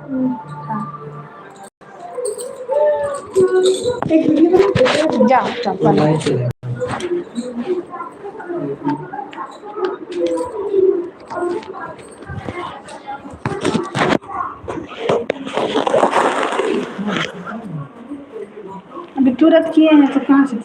हाँ। जा चप्पल अभी तुरंत किए हैं तो कहाँ से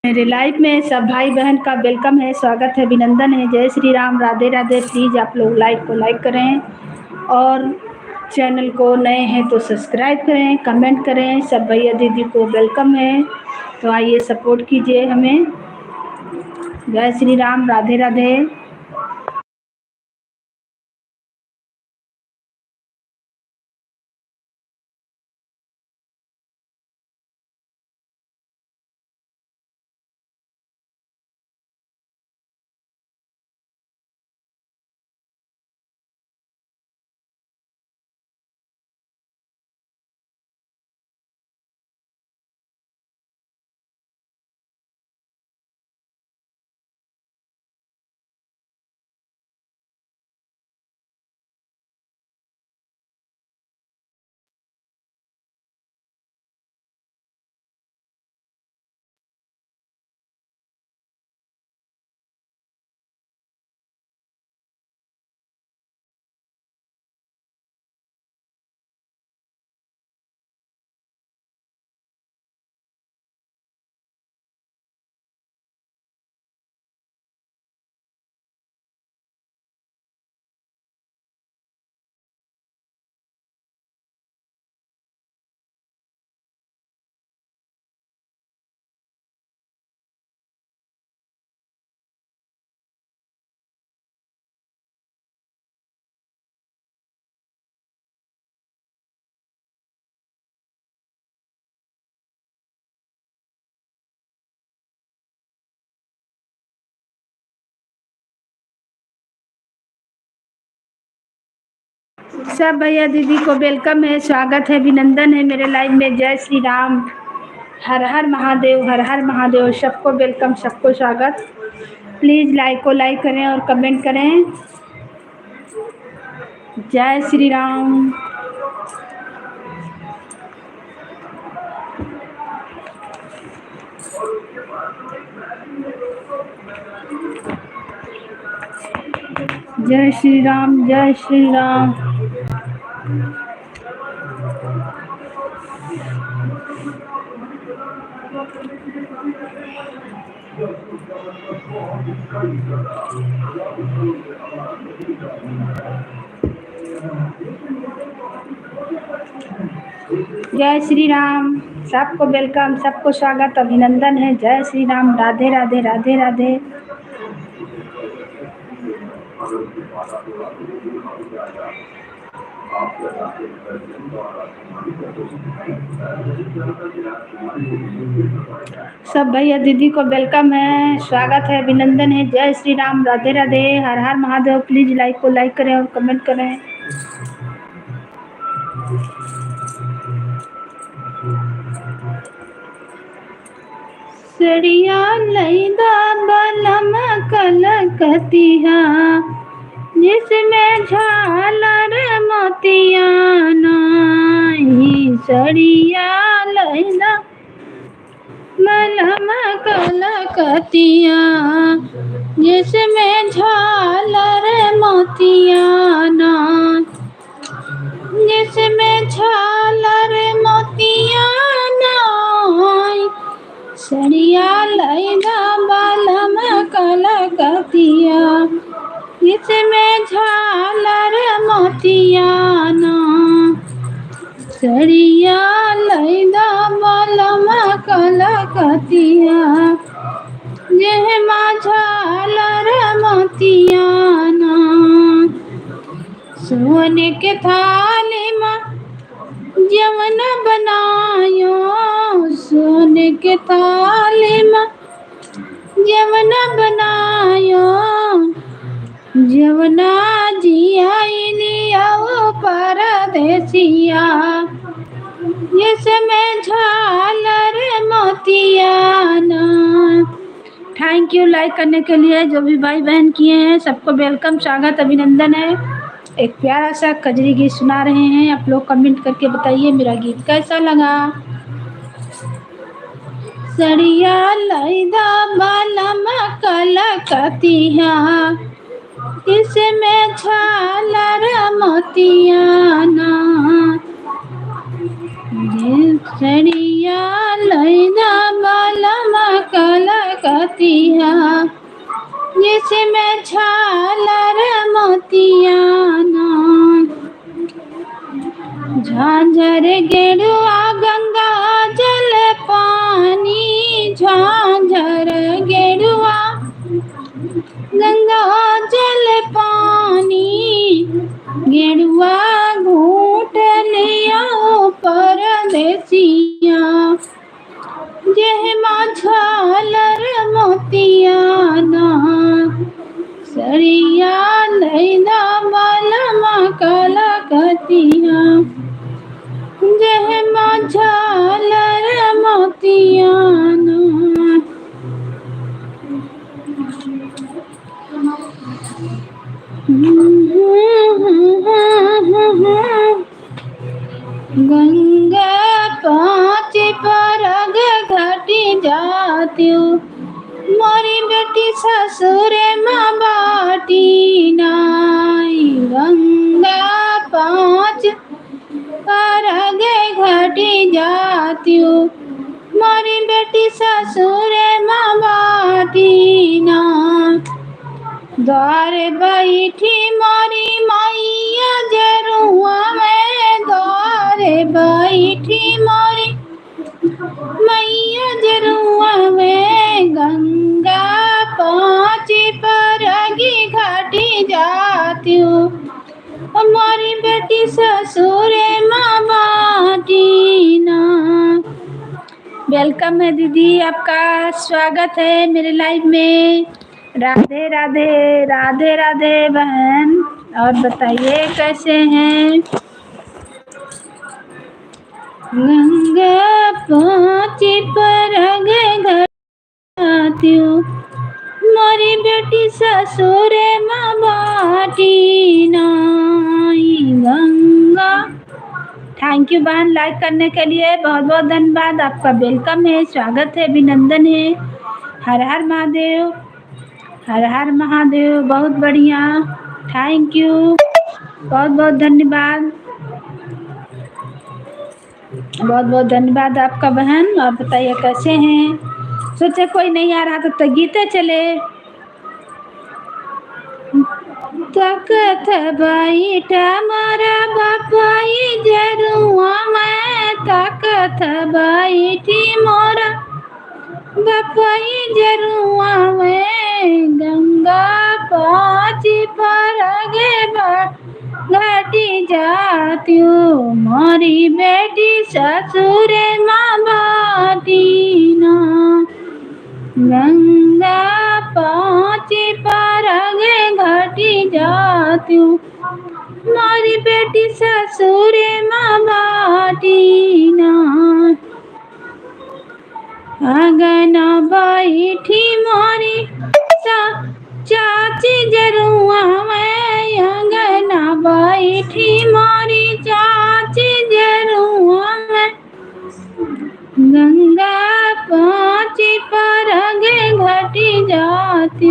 मेरे लाइफ में सब भाई बहन का वेलकम है, स्वागत है, अभिनंदन है। जय श्री राम, राधे राधे। प्लीज़ आप लोग लाइक को लाइक करें और चैनल को नए हैं तो सब्सक्राइब करें, कमेंट करें। सब भैया दीदी को वेलकम है, तो आइए सपोर्ट कीजिए हमें। जय श्री राम, राधे राधे। सब भैया दीदी को वेलकम है, स्वागत है, अभिनंदन है मेरे लाइव में। जय श्री राम, हर हर महादेव, हर हर महादेव। सबको वेलकम, सबको स्वागत। प्लीज़ लाइक को लाइक करें और कमेंट करें। जय श्री राम। जय श्री राम, जय श्री राम। जय श्री राम, सबको वेलकम, सबको स्वागत, अभिनंदन है। जय श्री राम, राधे राधे, राधे राधे। सब भैया दीदी को वेलकम है, स्वागत है, अभिनंदन है। जय श्री राम, राधे राधे, हर हर महादेव। प्लीज लाइक को लाइक करें और कमेंट करें। सड़िया लैदा बलम कलकतिया, जिसमें झालर मोतिया नाई। सड़िया लैदा बलम कलकतिया, जिसमें झालर मोतिया नाई। जिसमें झालर मोतिया नाई। सड़िया लैदा बलम कलकतिया, जिसमें झालर मोतिया मोतियाना सरिया लैदा बलमा कलकतिया यह माझालर मोतियाना सोने के थाली में जवना बनायो सोने के थाली में जवना बनायो जवना जिया परदेसिया जिसमें झालर मोतियाना। थैंक यू लाइक करने के लिए जो भी भाई बहन किए हैं सबको वेलकम स्वागत अभिनंदन है। एक प्यारा सा कजरी गीत सुना रहे हैं, आप लोग कमेंट करके बताइए मेरा गीत कैसा लगा। सड़िया लैदा बालम कलकतिया इसमें झालर मोतियाना सड़िया लैदा बालम कलकतिया जिसमें झालर मोतियाना झांझर गेरुआ गंगा जल पानी झांझर गेरुआ गंगा जल पानी गेरुआ घूट लिया परदेसिया जह माझालर मोतियाना सरिया लैदा बालमा कलकतिया जह माझालर मोतियाना। गंगा पाँच परग घटी जाती मोरी बेटी ससुर माँ बाटी नाई गंगा पाँच परग घटी जाती मोरी बेटी ससुर माँ बाटी ना द्वार बैठी मोरी मैया जरुआ में द्वार बैठी मोरी मैया जरुआ में गंगा पाँच परगी घाटी जाती हमारी बेटी ससुर माँ बाटी ना। वेलकम है दीदी, आपका स्वागत है मेरे लाइव में। राधे राधे राधे राधे बहन, और बताइए कैसे हैं। गंगा पाँच परग घाटी मोरी बेटी ससुर माँ बाटी नाई गंगा। थैंक यू बहन लाइक करने के लिए, बहुत बहुत धन्यवाद। आपका वेलकम है, स्वागत है, अभिनंदन है। हर हर महादेव, हर हर महादेव। बहुत बढ़िया, थैंक यू, बहुत बहुत धन्यवाद, बहुत बहुत धन्यवाद आपका बहन। आप बताइए कैसे हैं। सोचे कोई नहीं आ रहा तो गीते चले। तकत बैठा मारा बापाई जरुआ में तकत बैठी मोरा बापाई जरुआ में गंगा पाँच परगे घाटी जाती मोरी बेटी ससुर माँ बाटी ना गंगा पाँच परगे घाटी जाती मोरी बेटी ससुर माँ बाटी ना। आंगना बैठी मोरी चाची जरुआ में आंगना बैठी मोरी चाची जरुआ में गंगा पाँच परगे घटी जाती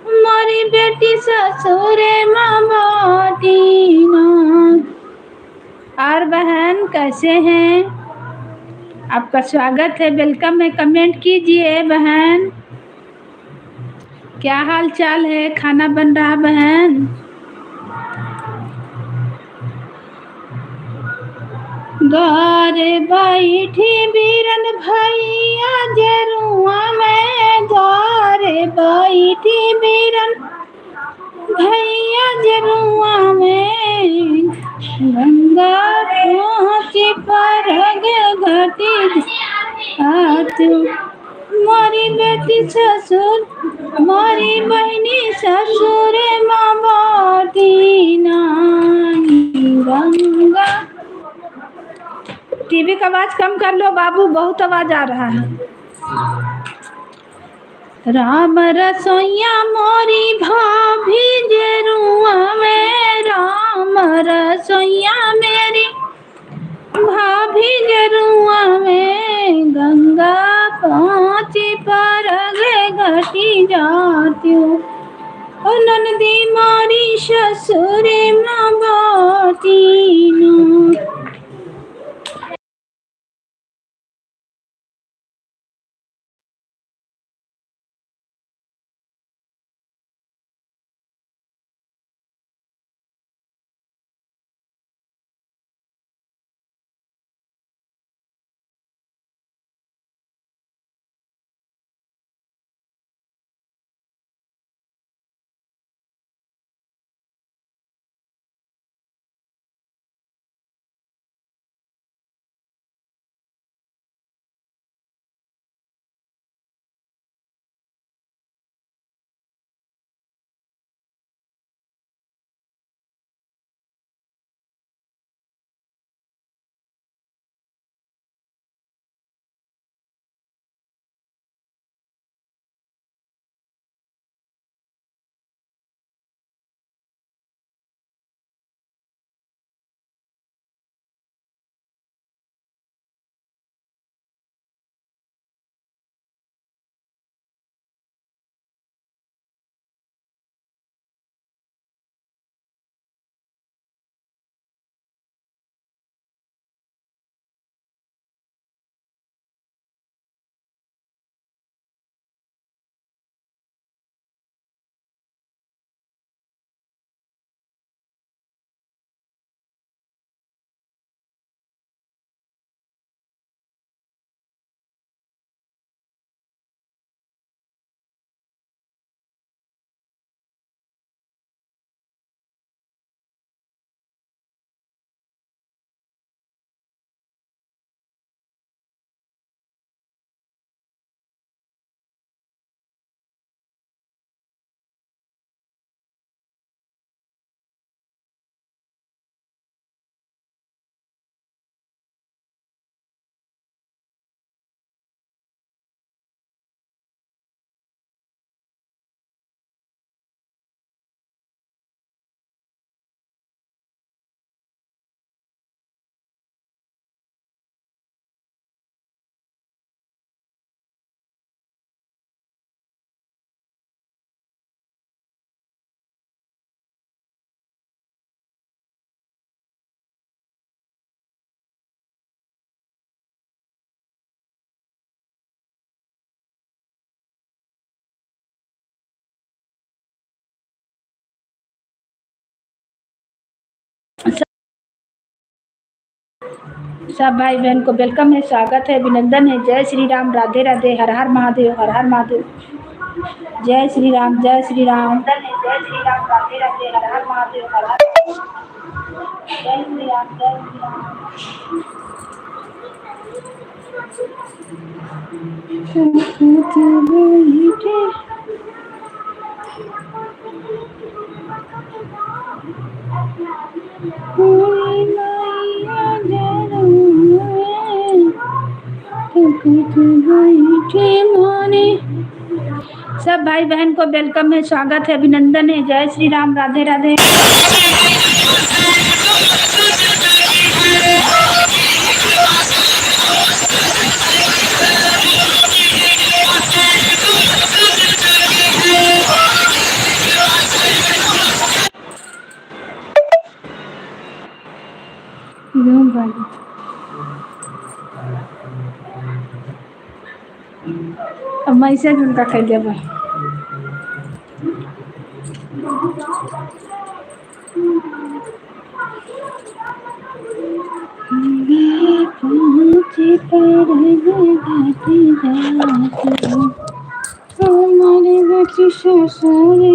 मोरी बेटी ससुर माँ बाटी ना। और बहन कैसे हैं, आपका स्वागत है, वेलकम है। कमेंट कीजिए बहन, क्या हाल चाल है। खाना बन रहा बहन। गारे बैठी बीरन भैया जरुआ में, गारे बैठी बीरन भैया जरुआ में, गंगा पहुँची पर घटी आतू, मारी बेटी ससुर मारी बहनी ससुर माँ बाटी नानी गंगा। टीवी का आवाज कम कर लो बाबू, बहुत आवाज आ रहा है। राम रसोईया मोरी भाभी जरुआ में, राम रसोईया मेरी भाभी जरुआ में, गंगा पहुँची पर घटी जाती हूँ, नंदी मारी ससुर माँ बाटी ना। सब भाई बहन को वेलकम है, स्वागत है, अभिनंदन है। जय श्री राम, राधे राधे, हर हर महादेव, हर हर महादेव। जय श्री राम, जय श्री राम, जय श्री राम, राधे राधे, हर हर महादेव, हर हर जय श्री राम, जय श्री सब भाई बहन को वेलकम है, स्वागत है, अभिनंदन है। जय श्री राम, राधे राधे। अब मैसेज उनका कर देबो। हमारे बच्चे ससुरे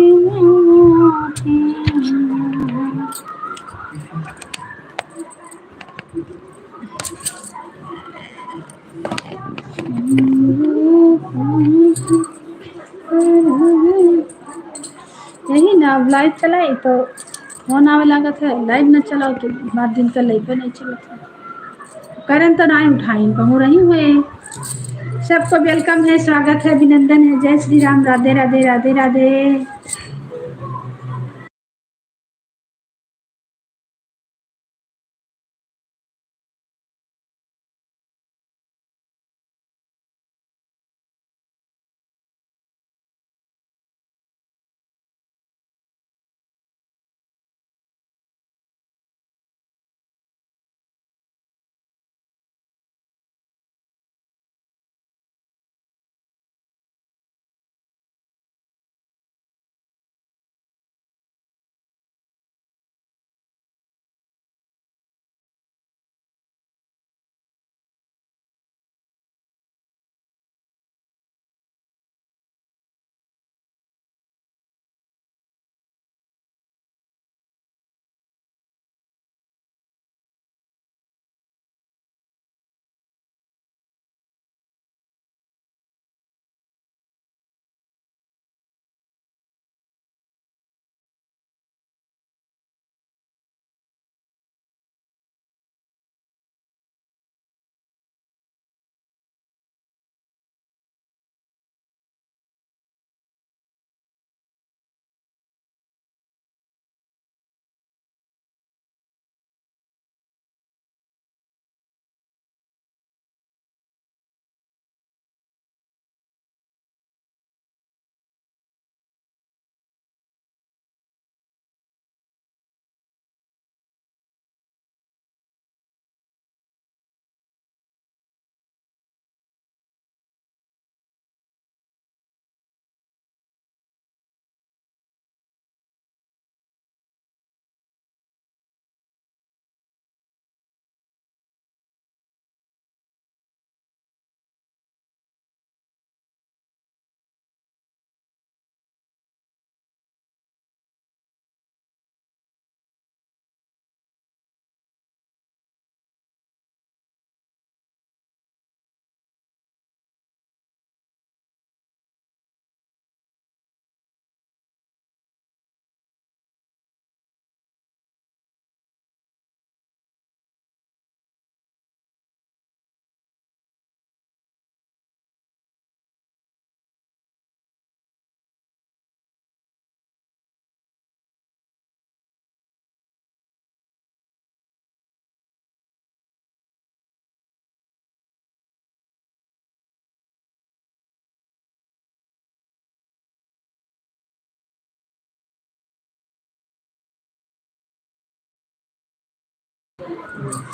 यही ना, अब लाइट चलाई तो फोन आवे लागत है, लाइट न चलाओ तो बात दिन का लाइट नहीं चलत है, करंट तो नहीं उठाई कहूँ रही हुए। सबको वेलकम है, स्वागत है, अभिनंदन है, जय श्री राम, राधे राधे राधे राधे।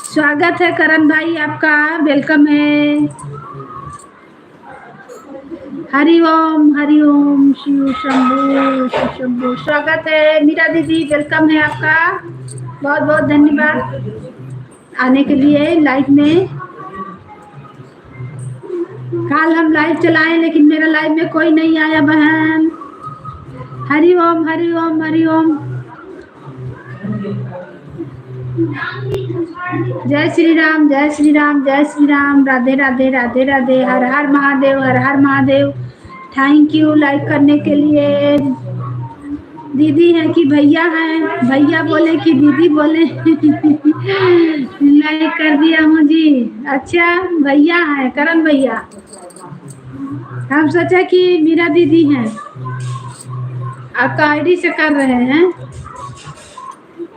स्वागत है करण भाई आपका, वेलकम है। हरि ओम शिव शंभु, स्वागत है मीरा दीदी, वेलकम है आपका, बहुत बहुत धन्यवाद आने के लिए लाइव में। कल हम लाइव चलाए लेकिन मेरा लाइव में कोई नहीं आया बहन। हरि ओम हरि ओम हरि ओम, जय श्री राम जय श्री राम जय श्री राम, राधे राधे राधे राधे, हर हर महादेव हर हर महादेव। थैंक यू लाइक करने के लिए। दीदी हैं कि भैया हैं? भैया बोले कि दीदी बोले? लाइक कर दिया हूँ जी। अच्छा भैया हैं, करण भैया। हम सोचा कि मीरा दीदी हैं, आपका आईडी से कर रहे हैं।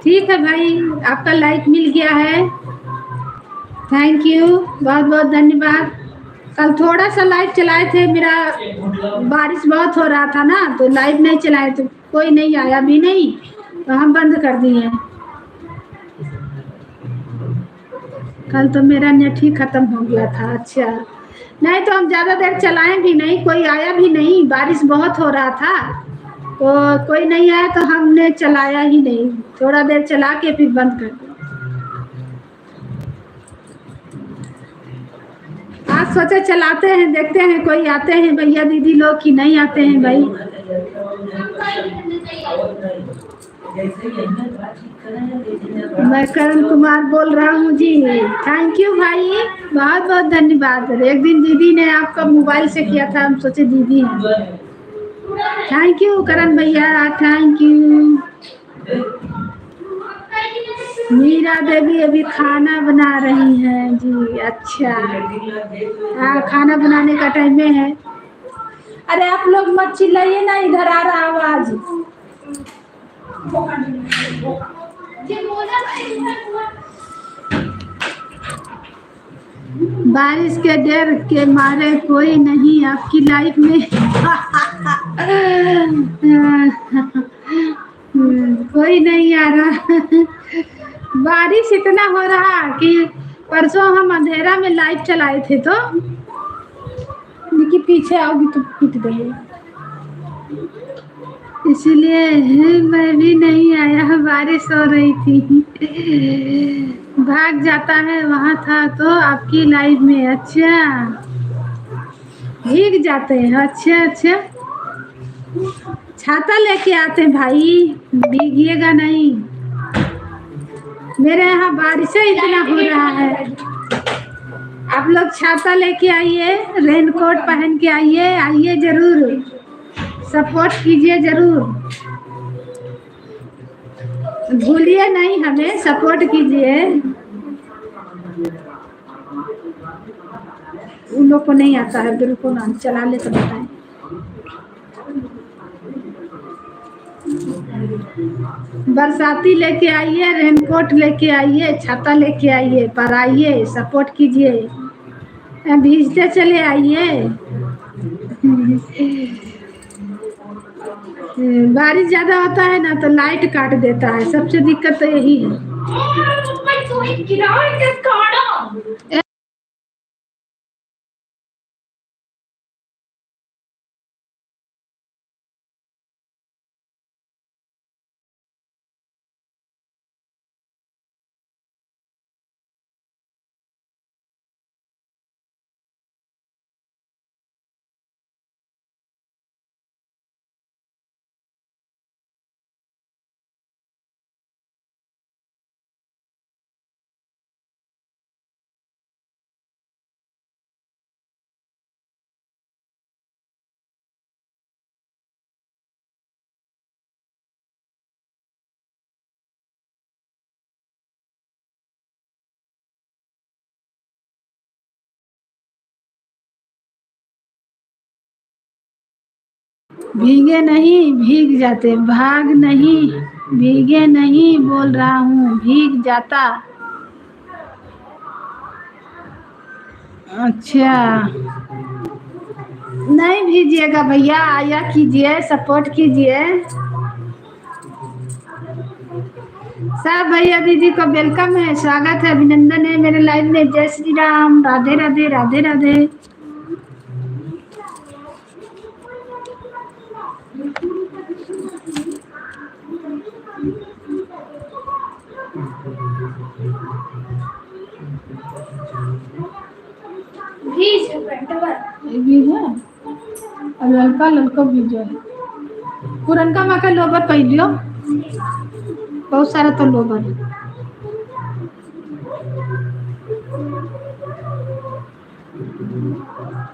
ठीक है भाई, आपका लाइक मिल गया है, थैंक यू, बहुत बहुत धन्यवाद। कल थोड़ा सा लाइव चलाए थे, मेरा बारिश बहुत हो रहा था ना तो लाइव नहीं चलाए, तो कोई नहीं आया भी नहीं तो हम बंद कर दिए। कल तो मेरा नेट ही खत्म हो गया था। अच्छा नहीं तो हम ज़्यादा देर चलाए भी नहीं, कोई आया भी नहीं, बारिश बहुत हो रहा था तो कोई नहीं आया तो हमने चलाया ही नहीं, थोड़ा देर चला के फिर बंद कर दिया। सोचे चलाते हैं, देखते हैं कोई आते हैं भैया दीदी लोग कि नहीं आते हैं भाई। मैं करण कुमार बोल रहा हूँ जी। थैंक यू भाई, बहुत बहुत धन्यवाद। एक दिन दीदी ने आपका मोबाइल से किया था, हम सोचे दीदी हैं। थैंक यू करण भैया, थैंक यू। मीरा देवी अभी खाना बना रही हैं जी। अच्छा, हाँ खाना बनाने का टाइम में है। अरे आप लोग मत चिल्लाइए ना, इधर आ रहा आवाज। बारिश के डर के मारे कोई नहीं आपकी लाइफ में। कोई नहीं आ रहा। बारिश इतना हो रहा कि परसों हम अंधेरा में लाइट चलाए थे तो निकी पीछे आओगी तो पीट देंगे, इसीलिए मैं भी नहीं आया। बारिश हो रही थी, भाग जाता है वहाँ था तो आपकी लाइफ में। अच्छा, भीग जाते हैं। अच्छा अच्छा, छाता लेके आते हैं भाई, भीगिएगा नहीं। मेरे यहाँ बारिश इतना हो रहा है, आप लोग छाता लेके आइए, रेनकोट पहन के आइए, आइए जरूर, सपोर्ट कीजिए जरूर, भूलिए नहीं, हमें सपोर्ट कीजिए। उन लोग को नहीं आता है, बिल्कुल ना चला ले तो बताएं। बरसाती लेके आइए, रेनकोट लेके आइए, छाता लेके आइए, पर आइए सपोर्ट कीजिए, भीजते चले आइए। बारिश ज्यादा होता है ना तो लाइट काट देता है, सबसे दिक्कत तो यही है। भीगे नहीं भीग जाते, भाग नहीं भीगे नहीं बोल रहा हूँ, भीग जाता। अच्छा, नहीं भीजिएगा भैया, आया कीजिए, सपोर्ट कीजिए। सब भैया दीदी को वेलकम है, स्वागत है, अभिनंदन है मेरे लाइव में। जय श्री राम, राधे राधे, राधे राधे। ललका ललका भीजो, पुरनका माँ का लोबर पहलियो, बहुत सारा तो लोबर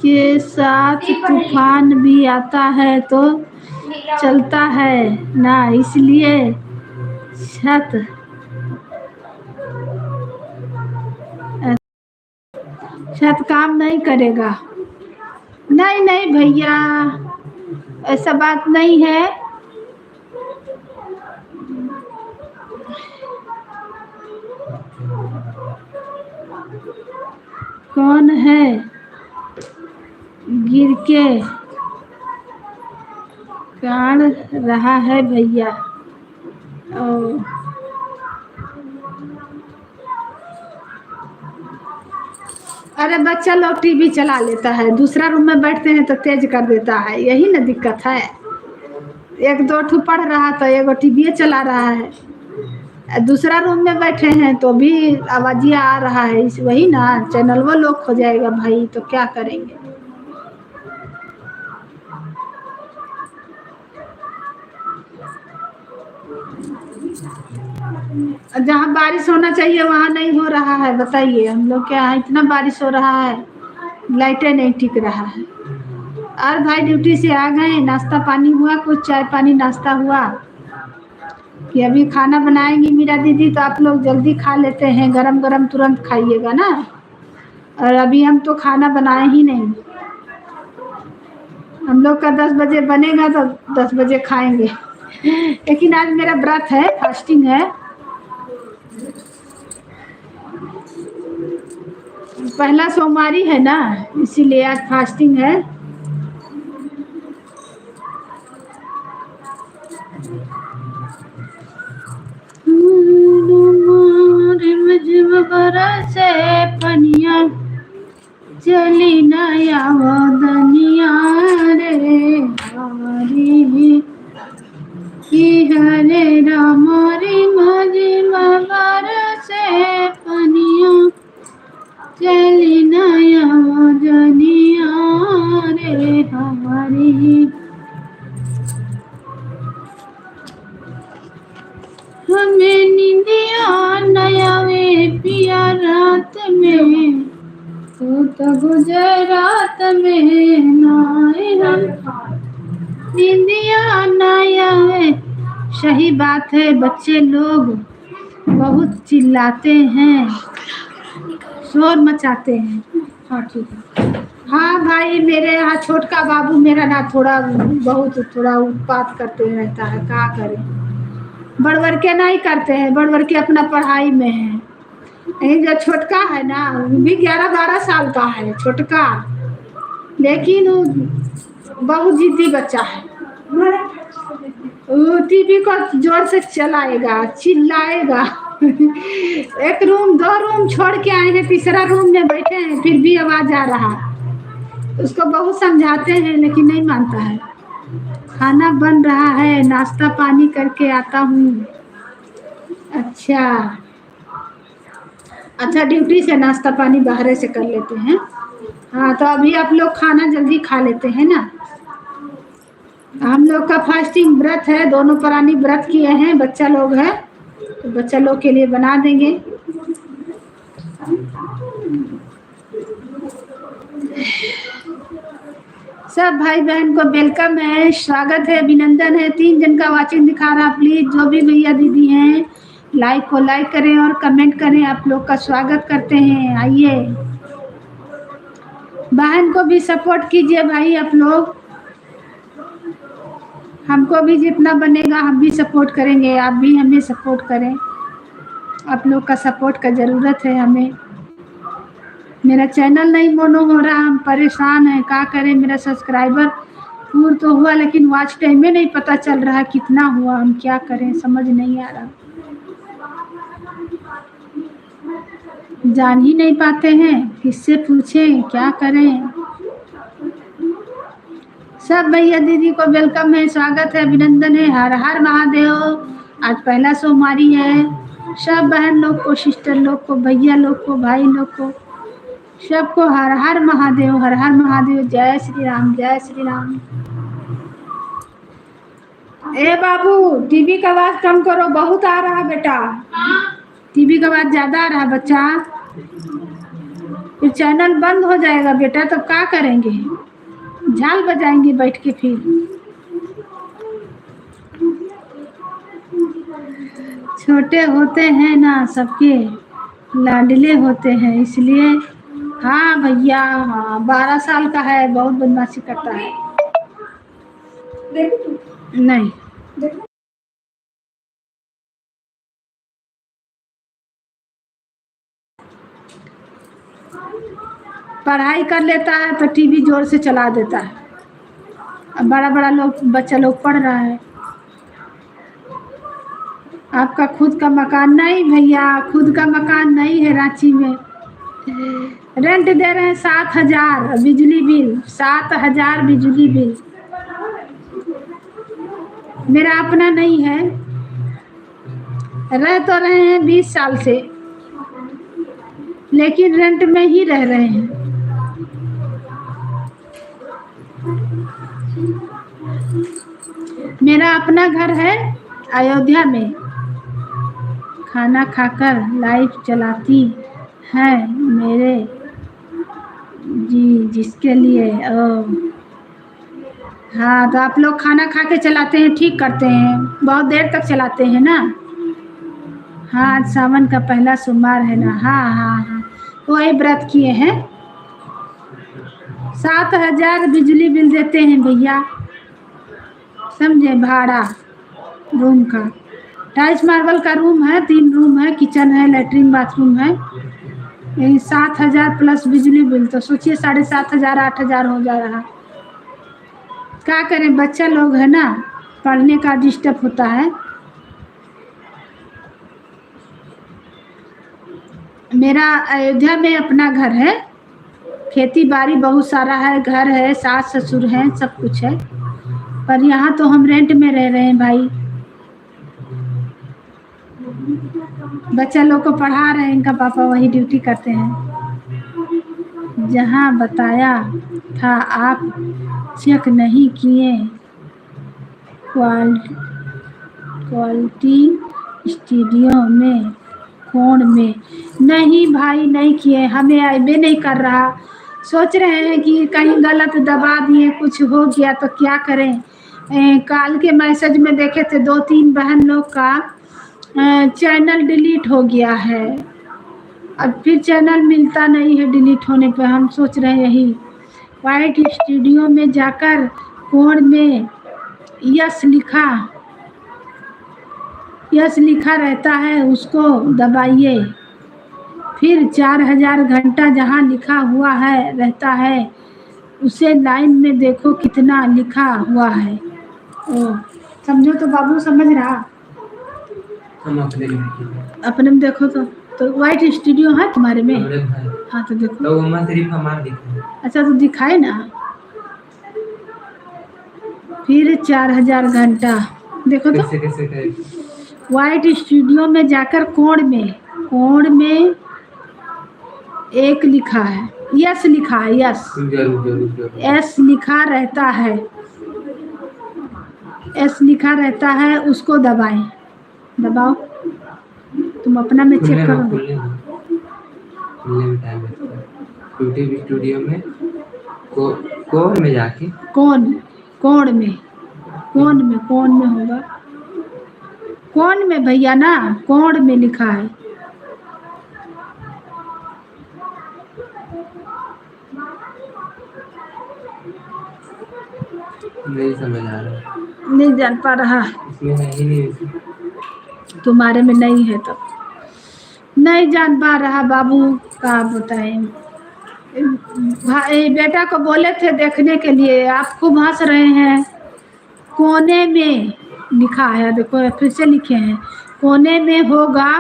के साथ तूफान भी आता है तो चलता है ना, इसलिए छत काम नहीं करेगा। नहीं नहीं भैया, ऐसा बात नहीं है। कौन है गिर के कान रहा है भैया? अरे बच्चा लोग टीवी चला लेता है, दूसरा रूम में बैठते हैं तो तेज कर देता है, यही ना दिक्कत है। एक दो ठू पढ़ रहा तो एगो टीवी चला रहा है। दूसरा रूम में बैठे हैं तो भी आवाजिया आ रहा है, इस वही ना चैनल वो लॉक हो जाएगा भाई, तो क्या करेंगे। जहाँ बारिश होना चाहिए वहाँ नहीं हो रहा है, बताइए हम लोग के यहाँ इतना बारिश हो रहा है, लाइटें नहीं टिक रहा है। और भाई ड्यूटी से आ गए, नाश्ता पानी हुआ, कुछ चाय पानी नाश्ता हुआ कि अभी खाना बनाएंगी मीरा दीदी, तो आप लोग जल्दी खा लेते हैं, गरम गरम तुरंत खाइएगा ना। और अभी हम तो खाना बनाए ही नहीं, हम लोग का 10 बजे बनेगा तो 10 बजे खाएंगे। लेकिन आज मेरा व्रत है, फास्टिंग है, पहला सोमवारी है ना, इसीलिए आज फास्टिंग है। से पनिया चली नया दनिया रे हमारी की हरे रामारी मजी मगर से पनिया चली नया दनिया रे हमारी। हमें निंदिया नया वे पिया रात में, तो गुजरात में नाए हम निंदिया नया वे। सही बात है, बच्चे लोग बहुत चिल्लाते हैं, शोर मचाते हैं। हाँ ठीक है। हाँ भाई मेरे यहाँ छोटका बाबू मेरा ना थोड़ा बहुत थोड़ा उत्पात करते रहता है, क्या करें। बड़वर के नहीं करते हैं, बड़वर के अपना पढ़ाई में है। नहीं जो छोटका है ना वो भी 11-12 साल का है छोटका, लेकिन वो बहुत जिद्दी बच्चा है। वो टीवी को जोर से चलाएगा, चिल्लाएगा। एक रूम 2 रूम छोड़ के आए हैं, तीसरा रूम में बैठे हैं, फिर भी आवाज आ रहा। उसको बहुत समझाते हैं लेकिन नहीं मानता है। खाना बन रहा है, नाश्ता पानी करके आता हूँ। अच्छा ड्यूटी से नाश्ता पानी बाहर से कर लेते हैं। हाँ तो अभी आप लोग खाना जल्दी खा लेते हैं ना। हम लोग का फास्टिंग व्रत है, दोनों प्राणी व्रत किए हैं, बच्चा लोग है तो बच्चा लोग के लिए बना देंगे। सब भाई बहन को वेलकम है, स्वागत है, अभिनंदन है। 3 जन का वाचिंग दिखा रहा, प्लीज जो भी भैया दीदी हैं लाइक को लाइक करें और कमेंट करें, आप लोग का स्वागत करते हैं। आइए बहन को भी सपोर्ट कीजिए भाई, आप लोग हमको भी जितना बनेगा हम भी सपोर्ट करेंगे, आप भी हमें सपोर्ट करें, आप लोग का सपोर्ट का ज़रूरत है हमें। मेरा चैनल नहीं मोनो हो रहा, हम परेशान हैं, क्या करें। मेरा सब्सक्राइबर पूर्ण तो हुआ लेकिन वॉच टाइम में नहीं पता चल रहा कितना हुआ, हम क्या करें समझ नहीं आ रहा, जान ही नहीं पाते हैं, किससे पूछें क्या करें। सब भैया दीदी को वेलकम है, स्वागत है, अभिनंदन है। हर हर महादेव। आज पहला सोमवारी है। सब बहन लोग को, सिस्टर लोग को, भैया लोग को, भाई लोग को, सबको हर हर महादेव, हर हर महादेव। जय श्री राम, जय श्री राम। ए बाबू टीवी का आवाज कम करो, बहुत आ रहा है बेटा, टीवी का आवाज ज्यादा आ रहा है बच्चा, फिर चैनल बंद हो जाएगा बेटा, तो क्या करेंगे, झाल बजाएंगे बैठ के। फिर छोटे होते हैं ना सबके लाडले होते हैं, इसलिए। हाँ भैया, हाँ 12 साल का है, बहुत बदमाशी करता है। नहीं पढ़ाई कर लेता है तो टीवी जोर से चला देता है। अब बड़ा बड़ा लोग, बच्चा लोग पढ़ रहा है। आपका खुद का मकान नहीं भैया, खुद का मकान नहीं है रांची में, रेंट दे रहे हैं 7,000 बिजली बिल, 7,000 बिजली बिल, मेरा अपना नहीं है। रह तो रहे हैं 20 साल से, लेकिन रेंट में ही रह रहे हैं। मेरा अपना घर है अयोध्या में। खाना खाकर लाइफ चलाती है मेरे जी, जिसके लिए हाँ, तो आप लोग खाना खा के चलाते हैं, ठीक करते हैं, बहुत देर तक चलाते हैं ना। हाँ, आज सावन का पहला सोमवार है ना। हाँ हाँ हाँ, वही व्रत किए हैं। 7,000 बिजली बिल देते हैं भैया, समझे, भाड़ा रूम का। टाइल्स मार्बल का रूम है, 3 रूम है, किचन है, लेटरिन बाथरूम है। यही 7,000 प्लस बिजली बिल, तो सोचिए 7,500 8,000 हो जा रहा। क्या करें, बच्चा लोग है ना, पढ़ने का डिस्टर्ब होता है। मेरा अयोध्या में अपना घर है, खेती बाड़ी बहुत सारा है, घर है, सास ससुर हैं, सब कुछ है, पर यहाँ तो हम रेंट में रह रहे हैं भाई। बच्चा लोग को पढ़ा रहे हैं, इनका पापा वही ड्यूटी करते हैं। जहाँ बताया था आप चेक नहीं किए, क्वालिटी स्टूडियो में फोन में। नहीं भाई, नहीं किए, हमें आईबे नहीं कर रहा। सोच रहे हैं कि कहीं गलत दबा दिए, कुछ हो गया तो क्या करें। काल के मैसेज में देखे थे 2-3 बहन लोग का चैनल डिलीट हो गया है। अब फिर चैनल मिलता नहीं है डिलीट होने पे। हम सोच रहे हैं यही वाइट स्टूडियो में जाकर कोड में यस लिखा रहता है, उसको दबाइए। फिर 4,000 घंटा जहाँ लिखा हुआ है रहता है, उसे लाइन में देखो कितना लिखा हुआ है। ओ, समझो तो बाबू, समझ रहा। हम अपने में देखो तो वाइट स्टूडियो है तुम्हारे में। हाँ तो देखो तो सिर्फ हमारा दिखा। अच्छा तो दिखाए ना। फिर 4,000 घंटा देखो तो कैसे वाइट स्टूडियो में जाकर कोड में एक लिखा है, यस लिखा है, यस एस लिखा रहता है, एस लिखा रहता है, उसको दबाओ। तुम अपना में चेक करो। खुलने में टाइम लगता है। यूट्यूब स्टूडियो में कोड में जाके कोड में होगा, कोड में भैया ना, कोड में लिखा है। नहीं समझ आ रहा, नहीं जान पा रहा। इसमें है ही नहीं, तुम्हारे में नहीं है तो नहीं जान पा रहा बाबू, क्या बताएं। भाई बेटा को बोले थे देखने के लिए, आप खूब हंस रहे हैं। कोने में लिखा है, देखो फिर से लिखे हैं, कोने में होगा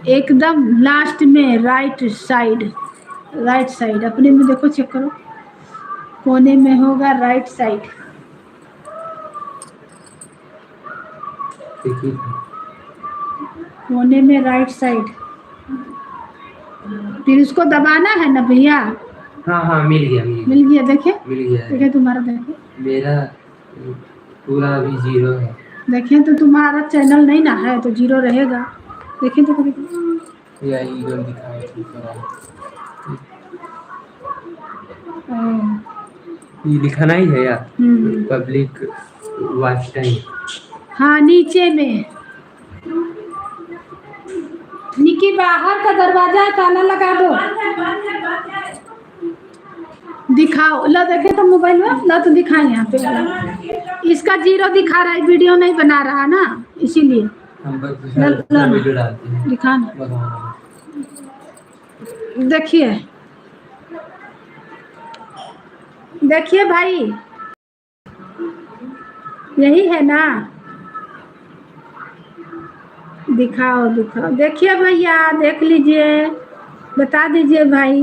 एकदम लास्ट में राइट साइड। अपने में देखो, चेक करो, कोने में होगा राइट साइड। कोने में राइट साइड, फिर उसको दबाना है ना भैया। हाँ मिल गया देखिए तुम्हारा, देखिए मेरा पूरा अभी 0 है। देखिए तो तुम्हारा चैनल नहीं ना है तो 0 रहेगा। देखिए तो यही जो दिखाया ये लिखना ही है यार, पब्लिक वॉच टाइम। हाँ, नीचे में निकी, बाहर का दरवाजा ताला लगा दो। दिखाओ, लो देखे तो मोबाइल में, लो तो दिखाए यहाँ पे। इसका 0 दिखा रहा है, वीडियो नहीं बना रहा ना, इसीलिए। वीडियो डालते हैं, दिखाना, देखिए भाई, यही है ना। दिखाओ, देखिए भैया, देख लीजिए, बता दीजिए भाई।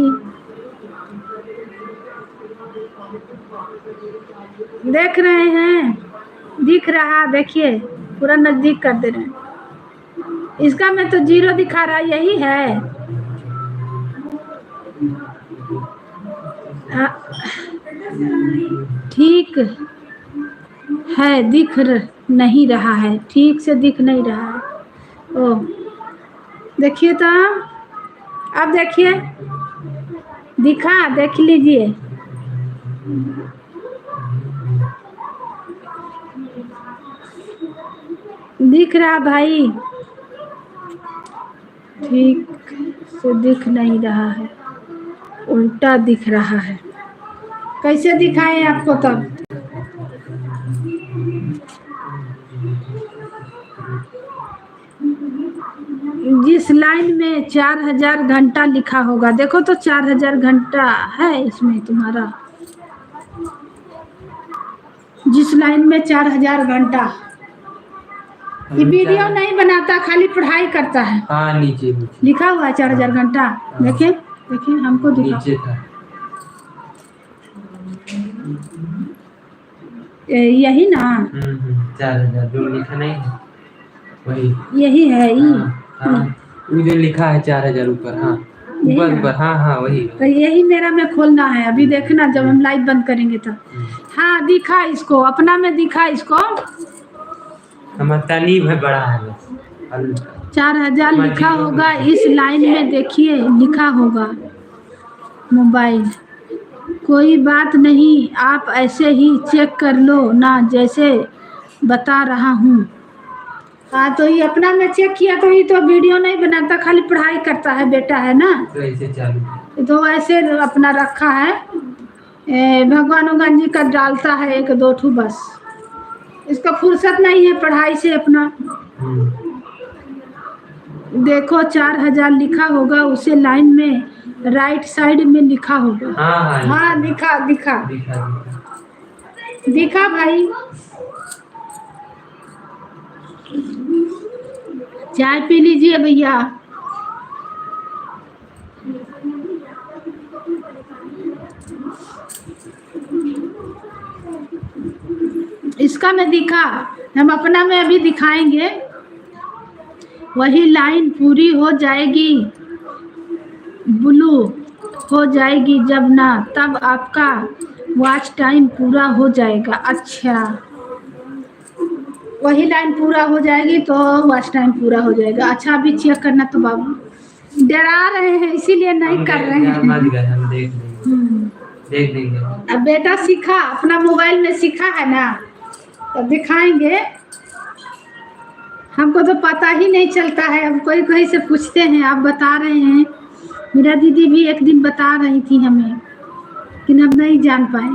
देख रहे हैं, दिख रहा, देखिए पूरा नजदीक कर दे रहे हैं। इसका में तो 0 दिखा रहा है, यही है। ठीक है, नहीं रहा है, ठीक से दिख नहीं रहा है। ओ देखिए तो, अब देखिए, दिखा, देख लीजिए। दिख रहा भाई, ठीक से दिख नहीं रहा है, उल्टा दिख रहा है। कैसे दिखाएं आपको तब? जिस लाइन में 4000 घंटा लिखा होगा, देखो तो 4000 घंटा है इसमें तुम्हारा। जिस लाइन में 4000 घंटा, ये वीडियो नहीं बनाता, खाली पढ़ाई करता है। हाँ, नीचे लिखा हुआ है 4000 घंटा। देखिए देखिए, हमको दिखा, नीचे था। यही ना, 4000 जो लिखा नहीं है वही, यही है। उधर लिखा है 4000 ऊपर। हाँ, ऊपर। हाँ वही। तो यही मेरा में खोलना है अभी, देखना जब हम लाइव बंद करेंगे तब। हाँ दिखा, इसको अपना में दिखा, इसको हमारा तानीब है, बड़ा है बस। 4000 लिखा होगा इस लाइन में, देखिए लिखा होगा मोबाइल। कोई बात नहीं, आप ऐसे ही चेक कर लो ना, जैसे बता रहा हूँ। हाँ तो ये अपना में चेक किया, तो ये तो वीडियो नहीं बनाता, खाली पढ़ाई करता है, बेटा है ना, तो ऐसे चालू, तो ऐसे अपना रखा है। भगवान जी का डालता है 1-2 ठू बस, इसका फुर्सत नहीं है पढ़ाई से अपना। देखो 4000 लिखा होगा, उसे लाइन में राइट साइड में लिखा होगा। हाँ दिखा भाई। चाय पी लीजिए भैया। इसका में दिखा, हम अपना में अभी दिखाएंगे। वही लाइन पूरी हो जाएगी, ब्लू हो जाएगी जब ना, तब आपका वॉच टाइम पूरा हो जाएगा। अच्छा, वही लाइन पूरा हो जाएगी तो वॉच टाइम पूरा हो जाएगा। अच्छा, अभी चेक करना। तो बाबू डरा रहे हैं, इसीलिए नहीं कर रहे हैं। हम देख लेंगे। अब बेटा सीखा, अपना मोबाइल में सीखा है ना, तो दिखाएंगे। हमको तो पता ही नहीं चलता है, हम कोई से पूछते हैं, आप बता रहे हैं। मेरा दीदी भी एक दिन बता रही थी हमें, लेकिन हम नहीं जान पाए।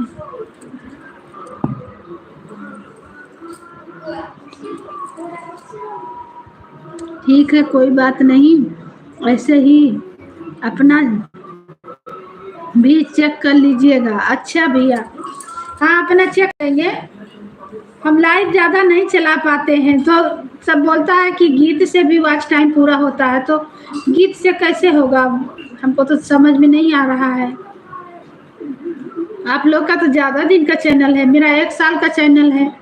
ठीक है, कोई बात नहीं, ऐसे ही अपना भी चेक कर लीजिएगा। अच्छा भैया, हाँ अपना चेक करेंगे। हम लाइव ज़्यादा नहीं चला पाते हैं, तो सब बोलता है कि गीत से भी वॉच टाइम पूरा होता है, तो गीत से कैसे होगा, हमको तो समझ में नहीं आ रहा है। आप लोग का तो ज़्यादा दिन का चैनल है, मेरा 1 साल का चैनल है।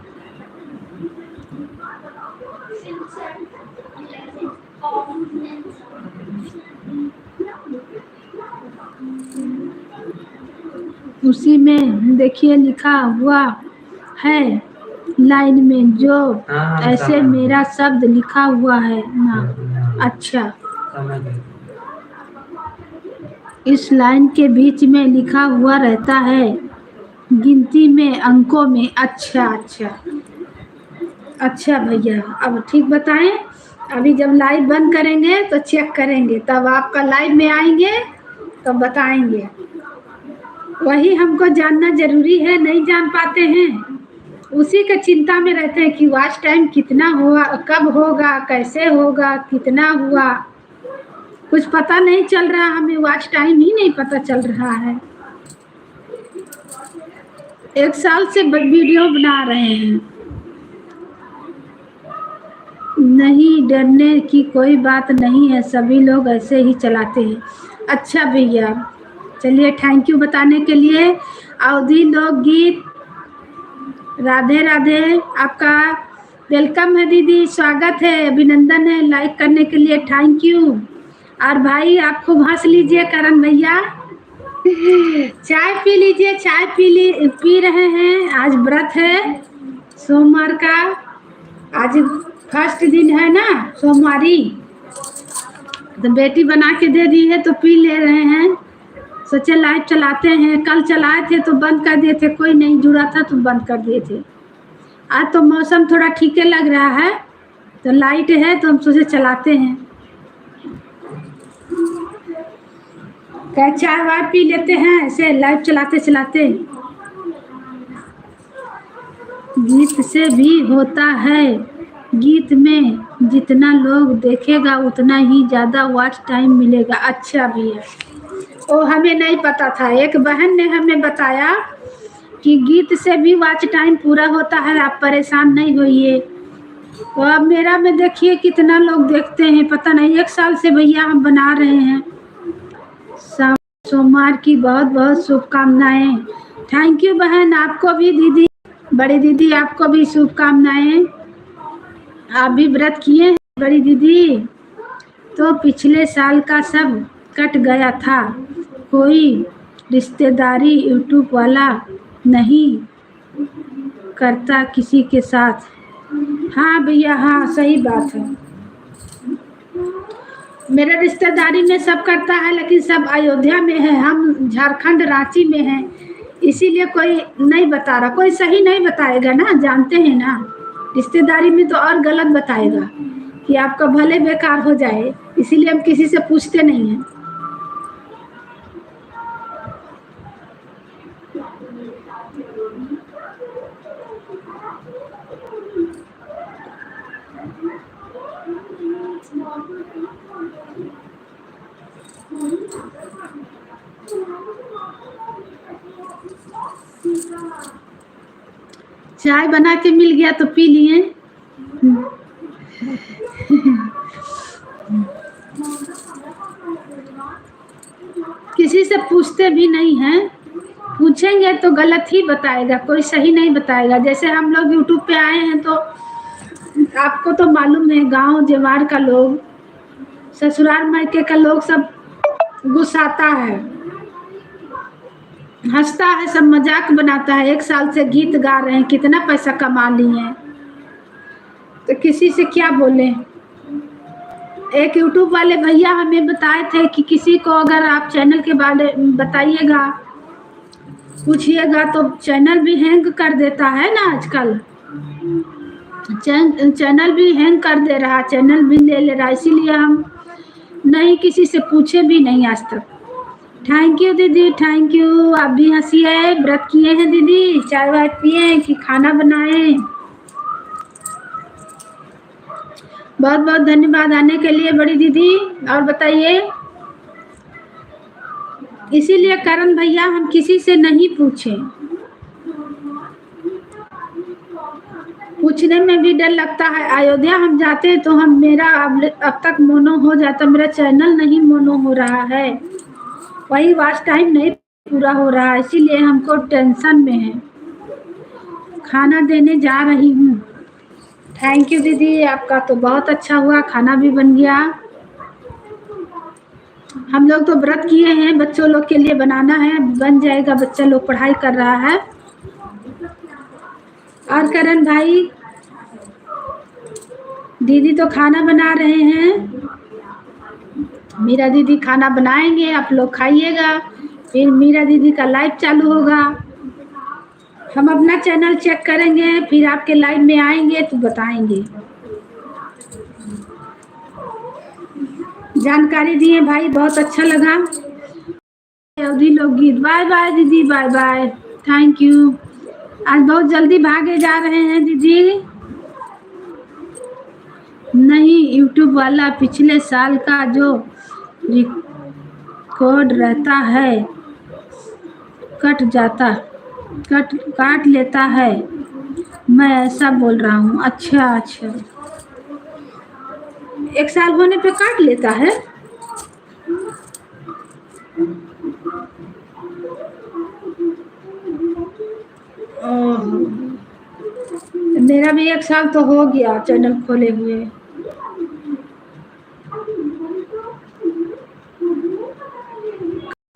उसी में देखिए लिखा हुआ है लाइन में, जो ऐसे मेरा शब्द लिखा हुआ है ना। अच्छा, इस लाइन के बीच में लिखा हुआ रहता है गिनती में, अंकों में। अच्छा भैया, अब ठीक बताएं। अभी जब लाइव बंद करेंगे तो चेक करेंगे, तब आपका लाइव में आएंगे तो बताएंगे। वही हमको जानना जरूरी है, नहीं जान पाते हैं, उसी के चिंता में रहते हैं कि वॉच टाइम कितना हुआ, कब होगा, कैसे होगा, कितना हुआ, कुछ पता नहीं चल रहा। हमें वॉच टाइम ही नहीं पता चल रहा है। 1 साल से वीडियो बना रहे हैं। नहीं, डरने की कोई बात नहीं है, सभी लोग ऐसे ही चलाते हैं। अच्छा भैया, चलिए, थैंक यू बताने के लिए। अवधि लोकगीत, राधे राधे। आपका वेलकम है दीदी, स्वागत है, अभिनंदन है लाइक करने के लिए, थैंक यू। और भाई आप खूब हंस लीजिए करण भैया। चाय पी लीजिए, चाय पी रहे हैं। आज व्रत है सोमवार का, आज फर्स्ट दिन है ना सोमवारी, तो बेटी बना के दे दी है तो पी ले रहे हैं। सोचे लाइव चलाते हैं, कल चलाए थे तो बंद कर दिए थे, कोई नहीं जुड़ा था तो बंद कर दिए थे। आज तो मौसम थोड़ा ठीक लग रहा है तो लाइट है तो हम सोचे चलाते हैं। क्या चाय वाय पी लेते हैं ऐसे लाइव चलाते चलाते। गीत से भी होता है, गीत में जितना लोग देखेगा उतना ही ज़्यादा वॉच टाइम मिलेगा। अच्छा भी है, वो हमें नहीं पता था, एक बहन ने हमें बताया कि गीत से भी वॉच टाइम पूरा होता है, आप परेशान नहीं होइए। तो अब मेरा में देखिए कितना लोग देखते हैं, पता नहीं, 1 साल से भैया हम बना रहे हैं। सोमवार की बहुत बहुत शुभकामनाएं। थैंक यू बहन, आपको भी दीदी, बड़ी दीदी आपको भी शुभकामनाएं। आप भी व्रत किए हैं बड़ी दीदी? तो पिछले साल का सब कट गया था, कोई रिश्तेदारी यूट्यूब वाला नहीं करता किसी के साथ। हाँ भैया, हाँ सही बात है, मेरा रिश्तेदारी में सब करता है लेकिन सब अयोध्या में है, हम झारखंड रांची में हैं, इसीलिए कोई नहीं बता रहा, कोई सही नहीं बताएगा ना, जानते हैं ना, रिश्तेदारी में तो और गलत बताएगा कि आपका भले बेकार हो जाए, इसीलिए हम किसी से पूछते नहीं हैं। चाय बना के मिल गया तो पी लिए। किसी से पूछते भी नहीं हैं, पूछेंगे तो गलत ही बताएगा, कोई सही नहीं बताएगा। जैसे हम लोग यूट्यूब पे आए हैं तो आपको तो मालूम है, गांव जवार का लोग, ससुराल मायके का लोग सब गुस्साता है, हंसता है, सब मजाक बनाता है। 1 साल से गीत गा रहे हैं, कितना पैसा कमा लिए हैं, तो किसी से क्या बोले। एक यूट्यूब वाले भैया हमें बताए थे कि किसी को अगर आप चैनल के बारे में बताइएगा, पूछिएगा, तो चैनल भी हैंग कर देता है ना आजकल, चैनल भी हैंग कर दे रहा, चैनल भी ले रहा, इसीलिए हम नहीं किसी से पूछे भी नहीं आज तक। थैंक यू दीदी, थैंक यू। आप भी हंसिए, व्रत किए हैं दीदी, चाय वाय पिए कि खाना बनाए? बहुत बहुत धन्यवाद आने के लिए बड़ी दीदी। और बताइए, इसीलिए करण भैया हम किसी से नहीं पूछे, पूछने में भी डर लगता है। अयोध्या हम जाते हैं तो हम, मेरा अब तक मोनो हो जाता, मेरा चैनल नहीं मोनो हो रहा है, वही वॉच टाइम नहीं पूरा हो रहा है, इसीलिए हमको टेंशन में है। खाना देने जा रही हूँ। थैंक यू दीदी, आपका तो बहुत अच्छा हुआ, खाना भी बन गया। हम लोग तो व्रत किए हैं, बच्चों लोग के लिए बनाना है, बन जाएगा, बच्चा लोग पढ़ाई कर रहा है। और करण भाई, दीदी तो खाना बना रहे हैं, मीरा दीदी खाना बनाएंगे, आप लोग खाइएगा, फिर मीरा दीदी का लाइव चालू होगा, हम अपना चैनल चेक करेंगे, फिर आपके लाइव में आएंगे तो बताएंगे। जानकारी दिए भाई, बहुत अच्छा लगा। अवधि लोकगीत, बाय बाय दीदी, बाय बाय, थैंक यू। आज बहुत जल्दी भागे जा रहे हैं दीदी। नहीं, यूट्यूब वाला पिछले साल का जो रिकॉर्ड रहता है काट लेता है, मैं ऐसा बोल रहा हूँ। अच्छा अच्छा, 1 साल होने पे काट लेता है। मेरा मेरा भी 1 साल तो हो गया चैनल खोले हुए।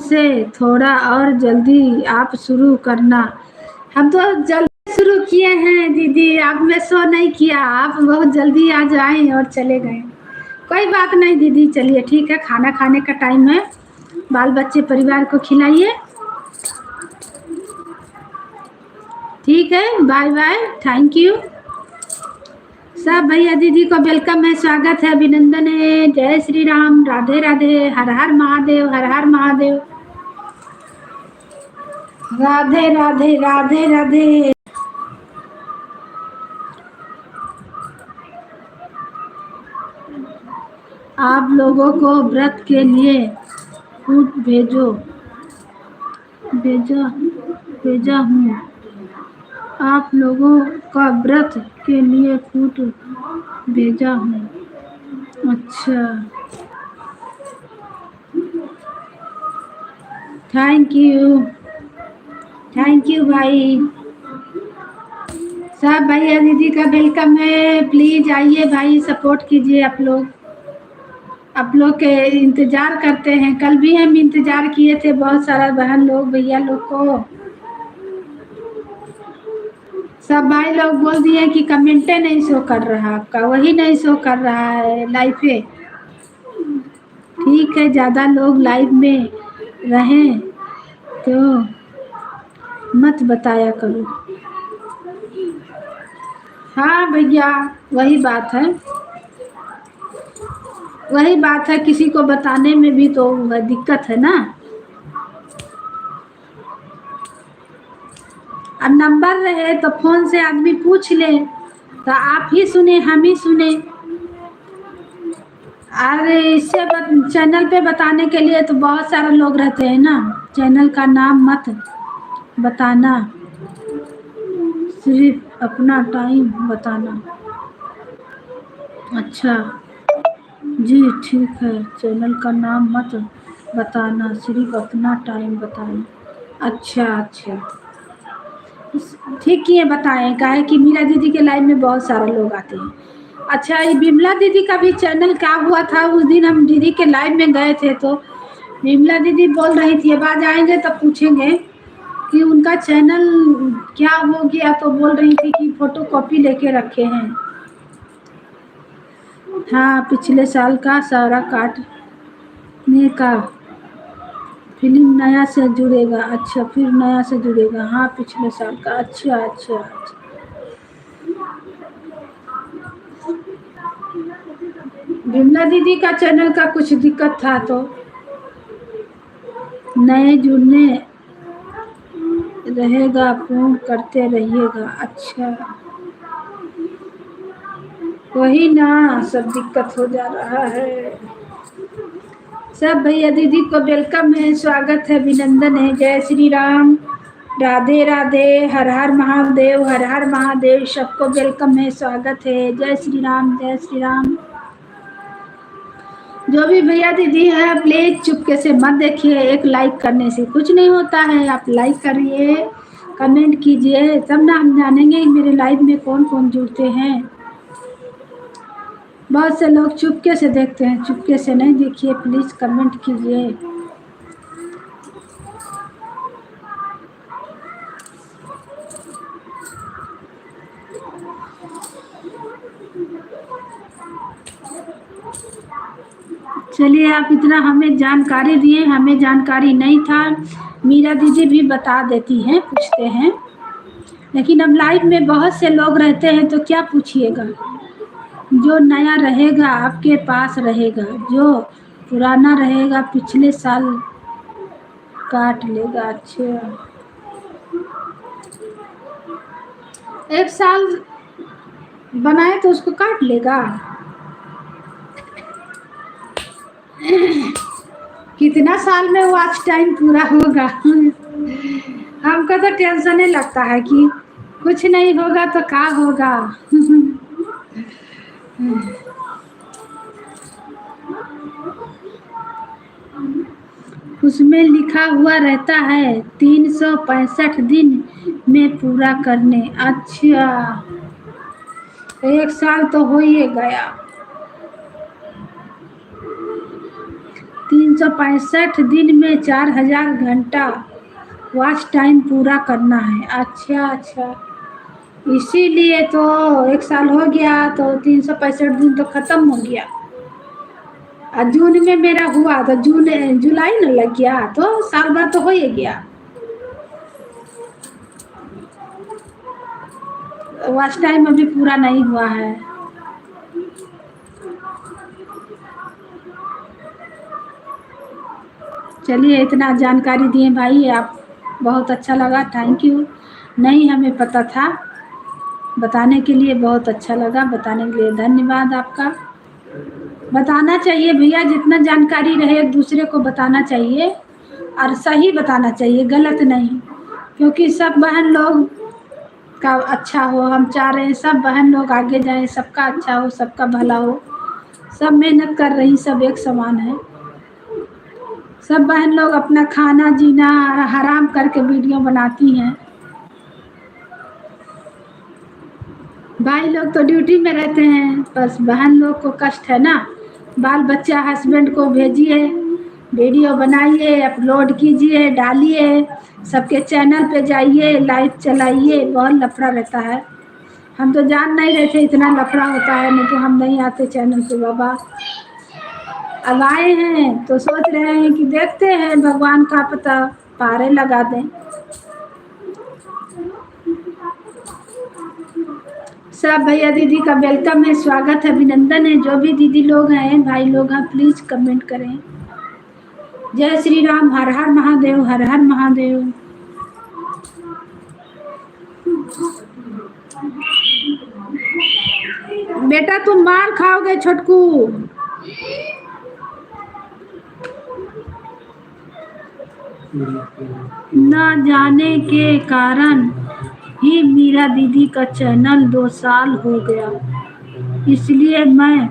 से थोड़ा और जल्दी आप शुरू करना। हम तो जल्दी शुरू किए हैं दीदी, आप में शो नहीं किया, आप बहुत जल्दी आ जाए और चले गए। कोई बात नहीं दीदी, चलिए ठीक है, खाना खाने का टाइम है, बाल बच्चे परिवार को खिलाइए। ठीक है, बाय बाय, थैंक यू। सब भैया दीदी को वेलकम है, स्वागत है, अभिनंदन है। जय श्री राम, राधे राधे, हर हर महादेव, हर हर महादेव, राधे राधे, राधे राधे। आप लोगों को व्रत के लिए फूड भेजा हूँ। आप लोगों का व्रत के लिए फूड भेजा हूँ। अच्छा, थैंक यू भाई। सब भैया दीदी का वेलकम है, प्लीज आइए भाई, सपोर्ट कीजिए। आप लोग के इंतजार करते हैं। कल भी हम इंतजार किए थे, बहुत सारा बहन लोग भैया लोग को। सब भाई लोग बोल दिए कि कमेंटे नहीं शो कर रहा, आपका वही नहीं शो कर रहा है लाइव पे। ठीक है, ज़्यादा लोग लाइव में रहें तो मत बताया करो। हाँ भैया, वही बात है, किसी को बताने में भी तो दिक्कत है ना। अब नंबर रहे तो फोन से आदमी पूछ ले, तो आप ही सुने हम ही सुने। अरे इससे चैनल पे बताने के लिए तो बहुत सारे लोग रहते हैं ना। चैनल का नाम मत बताना, सिर्फ अपना टाइम बताना। अच्छा जी, ठीक है, चैनल का नाम मत बताना, सिर्फ अपना टाइम बताना। अच्छा, ठीक किए बताएं, काहे कि मीरा दीदी के लाइव में बहुत सारे लोग आते हैं। अच्छा, ये बिमला दीदी का भी चैनल क्या हुआ था? उस दिन हम दीदी के लाइव में गए थे तो बिमला दीदी बोल रही थी, अब आज आएंगे तब पूछेंगे कि उनका चैनल क्या हो गया। तो बोल रही थी कि फोटो कॉपी लेके रखे हैं। हाँ, पिछले साल का सारा काटने का फिल्म नया से जुड़ेगा। अच्छा, फिर नया से जुड़ेगा। हाँ, पिछले साल का। अच्छा। बिमला दीदी का चैनल का कुछ दिक्कत था तो नए जुड़ने रहेगा, फोन करते रहिएगा। अच्छा, वही ना, सब दिक्कत हो जा रहा है। सब भैया दीदी को वेलकम है, स्वागत है, अभिनंदन है। जय श्री राम, राधे राधे, हर हर महादेव, हर हर महादेव। सबको वेलकम है, स्वागत है। जय श्री राम, जय श्री राम। जो भी भैया दीदी है, प्लीज चुपके से मत देखिए, एक लाइक करने से कुछ नहीं होता है। आप लाइक करिए, कमेंट कीजिए, तब ना हम जानेंगे मेरे लाइव में कौन कौन जुड़ते हैं। बहुत से लोग चुपके से देखते हैं, चुपके से नहीं देखिए, प्लीज कमेंट कीजिए। चलिए, आप इतना हमें जानकारी दिए, हमें जानकारी नहीं था। मीरा दीदी भी बता देती हैं, पूछते हैं, लेकिन अब लाइव में बहुत से लोग रहते हैं तो क्या पूछिएगा। जो नया रहेगा आपके पास रहेगा, जो पुराना रहेगा पिछले साल काट लेगा। अच्छा, 1 साल बनाए तो उसको काट लेगा। कितना साल में वॉच टाइम पूरा होगा? हमको तो टेंशन ही लगता है कि कुछ नहीं होगा तो क्या होगा। उसमें लिखा हुआ रहता है 365 दिन में पूरा करने। अच्छा, 1 साल तो हो ही गया। 365 दिन में 4000 घंटा वॉच टाइम पूरा करना है। अच्छा अच्छा, इसीलिए तो 1 साल हो गया तो 365 दिन तो खत्म हो गया। और जून में मेरा हुआ तो जुलाई न लग गया तो साल भर तो हो ही गया। वॉच टाइम अभी पूरा नहीं हुआ है। चलिए, इतना जानकारी दिए भाई आप, बहुत अच्छा लगा, थैंक यू। नहीं हमें पता था, बताने के लिए बहुत अच्छा लगा, बताने के लिए धन्यवाद आपका। बताना चाहिए भैया, जितना जानकारी रहे एक दूसरे को बताना चाहिए और सही बताना चाहिए, गलत नहीं, क्योंकि सब बहन लोग का अच्छा हो। हम चाह रहे हैं सब बहन लोग आगे जाएं, सबका अच्छा हो, सबका भला हो। सब मेहनत कर रही, सब एक समान है। सब बहन लोग अपना खाना जीना हराम करके वीडियो बनाती हैं। भाई लोग तो ड्यूटी में रहते हैं, बस बहन लोग को कष्ट है ना। बाल बच्चा हस्बैंड को भेजिए, वीडियो बनाइए, अपलोड कीजिए, डालिए, सबके चैनल पे जाइए, लाइव चलाइए, बहुत लफड़ा रहता है। हम तो जान नहीं रहे थे इतना लफड़ा होता है, नहीं तो हम नहीं आते चैनल पे बाबा। अब आए हैं तो सोच रहे हैं कि देखते हैं, भगवान का पता पारे लगा दें। सब भैया दीदी का वेलकम है, स्वागत है, अभिनंदन है। जो भी दीदी लोग हैं, भाई लोग हैं, प्लीज कमेंट करें। जय श्री राम, हर हर महादेव, हर हर महादेव। बेटा तुम मार खाओगे छोटकू। न जाने के कारण ही मीरा दीदी का चैनल 2 साल हो गया, इसलिए मैं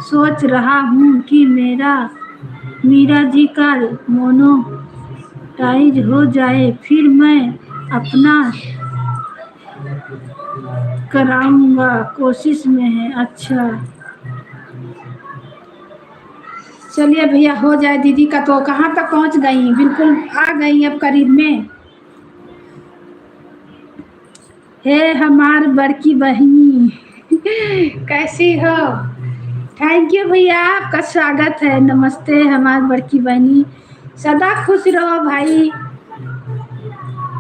सोच रहा हूँ कि मीरा जी का मोनेटाइज हो जाए, फिर मैं अपना कराऊंगा, कोशिश में है। अच्छा चलिए भैया, हो जाए दीदी का। तो कहाँ तक पहुँच गई? बिल्कुल आ गई अब करीब में। हे हमार बड़की बहनी कैसी हो? थैंक यू भैया, आपका स्वागत है। नमस्ते हमार बड़की बहनी, सदा खुश रहो भाई।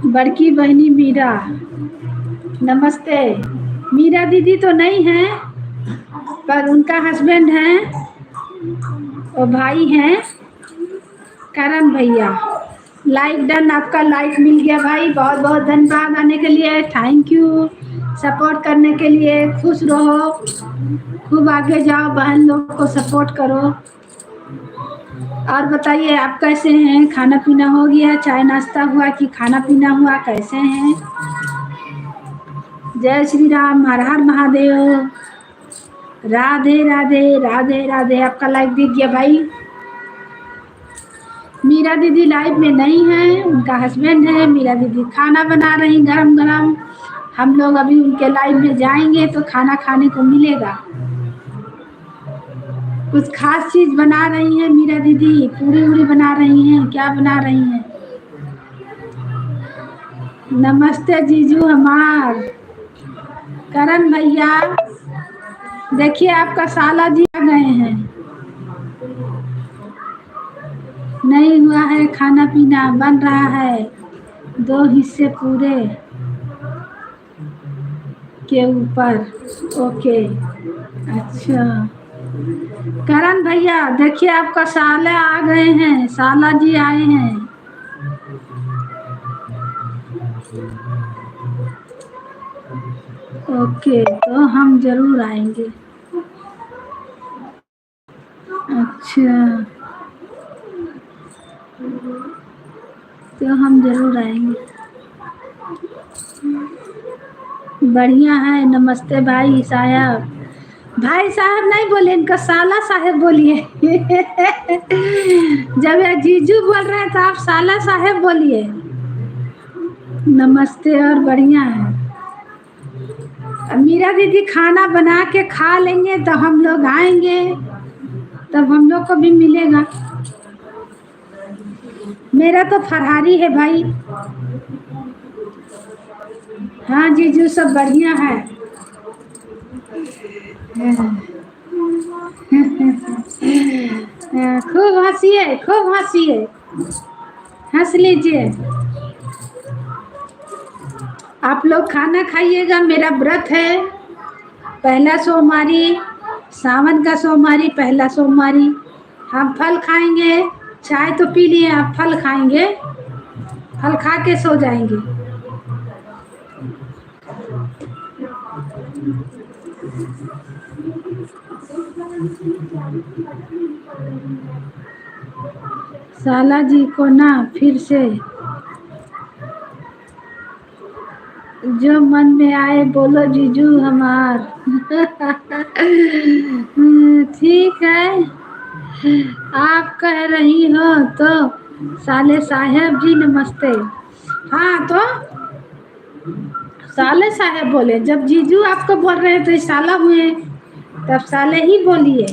बड़की बहनी मीरा, नमस्ते। मीरा दीदी तो नहीं है, पर उनका हस्बैंड है और भाई हैं करण भैया। लाइक डन, आपका लाइक मिल गया भाई, बहुत बहुत धन्यवाद आने के लिए, थैंक यू सपोर्ट करने के लिए। खुश रहो, खूब आगे जाओ, बहन लोग को सपोर्ट करो। और बताइए आप कैसे हैं? खाना पीना हो गया? चाय नाश्ता हुआ कि खाना पीना हुआ? कैसे हैं? जय श्री राम, हर हर महादेव, राधे राधे राधे राधे। आपका लाइक दिख गया भाई। मीरा दीदी लाइव में नहीं है, उनका हस्बैंड है। मीरा दीदी खाना बना रही गरम गरम। हम लोग अभी उनके लाइव में जाएंगे तो खाना खाने को मिलेगा। कुछ खास चीज बना रही हैं मीरा दीदी, पूरी उड़ी बना रही हैं, क्या बना रही हैं? नमस्ते जीजू हमार करण भैया। देखिए आपका साला जी आ गए हैं। नहीं हुआ है खाना पीना, बन रहा है 2 हिस्से पूरे के ऊपर। ओके अच्छा करण भैया, देखिए आपका साला आ गए हैं, साला जी आए हैं। ओके तो हम जरूर आएंगे। अच्छा तो हम जरूर आएंगे। बढ़िया है। नमस्ते भाई साहब। भाई साहब नहीं बोले, इनका साला साहब बोलिए जब ये जीजू बोल रहे हैं तो आप साला साहब बोलिए। नमस्ते और बढ़िया है। मीरा दीदी खाना बना के खा लेंगे तो हम लोग आएंगे, तब हम लोग को भी मिलेगा। मेरा तो फरारी है भाई। हाँ जीजू सब बढ़िया है। खूब हंसिए, खूब हंसिए, हंस लीजिए। आप लोग खाना खाइएगा, मेरा व्रत है, पहला सोमवारी, सावन का सोमवारी, पहला सोमवारी। हम फल खाएंगे, चाय तो पी लिए, आप फल खाएंगे, फल खा के सो जाएंगे। साला जी को ना फिर से जो मन में आए बोलो जीजू हमार। ठीक है, आप कह रही हो तो साले साहब जी नमस्ते। हाँ तो साले साहब बोले, जब जीजू आपको बोल रहे हैं तो साला हुए, तब साले ही बोलिए,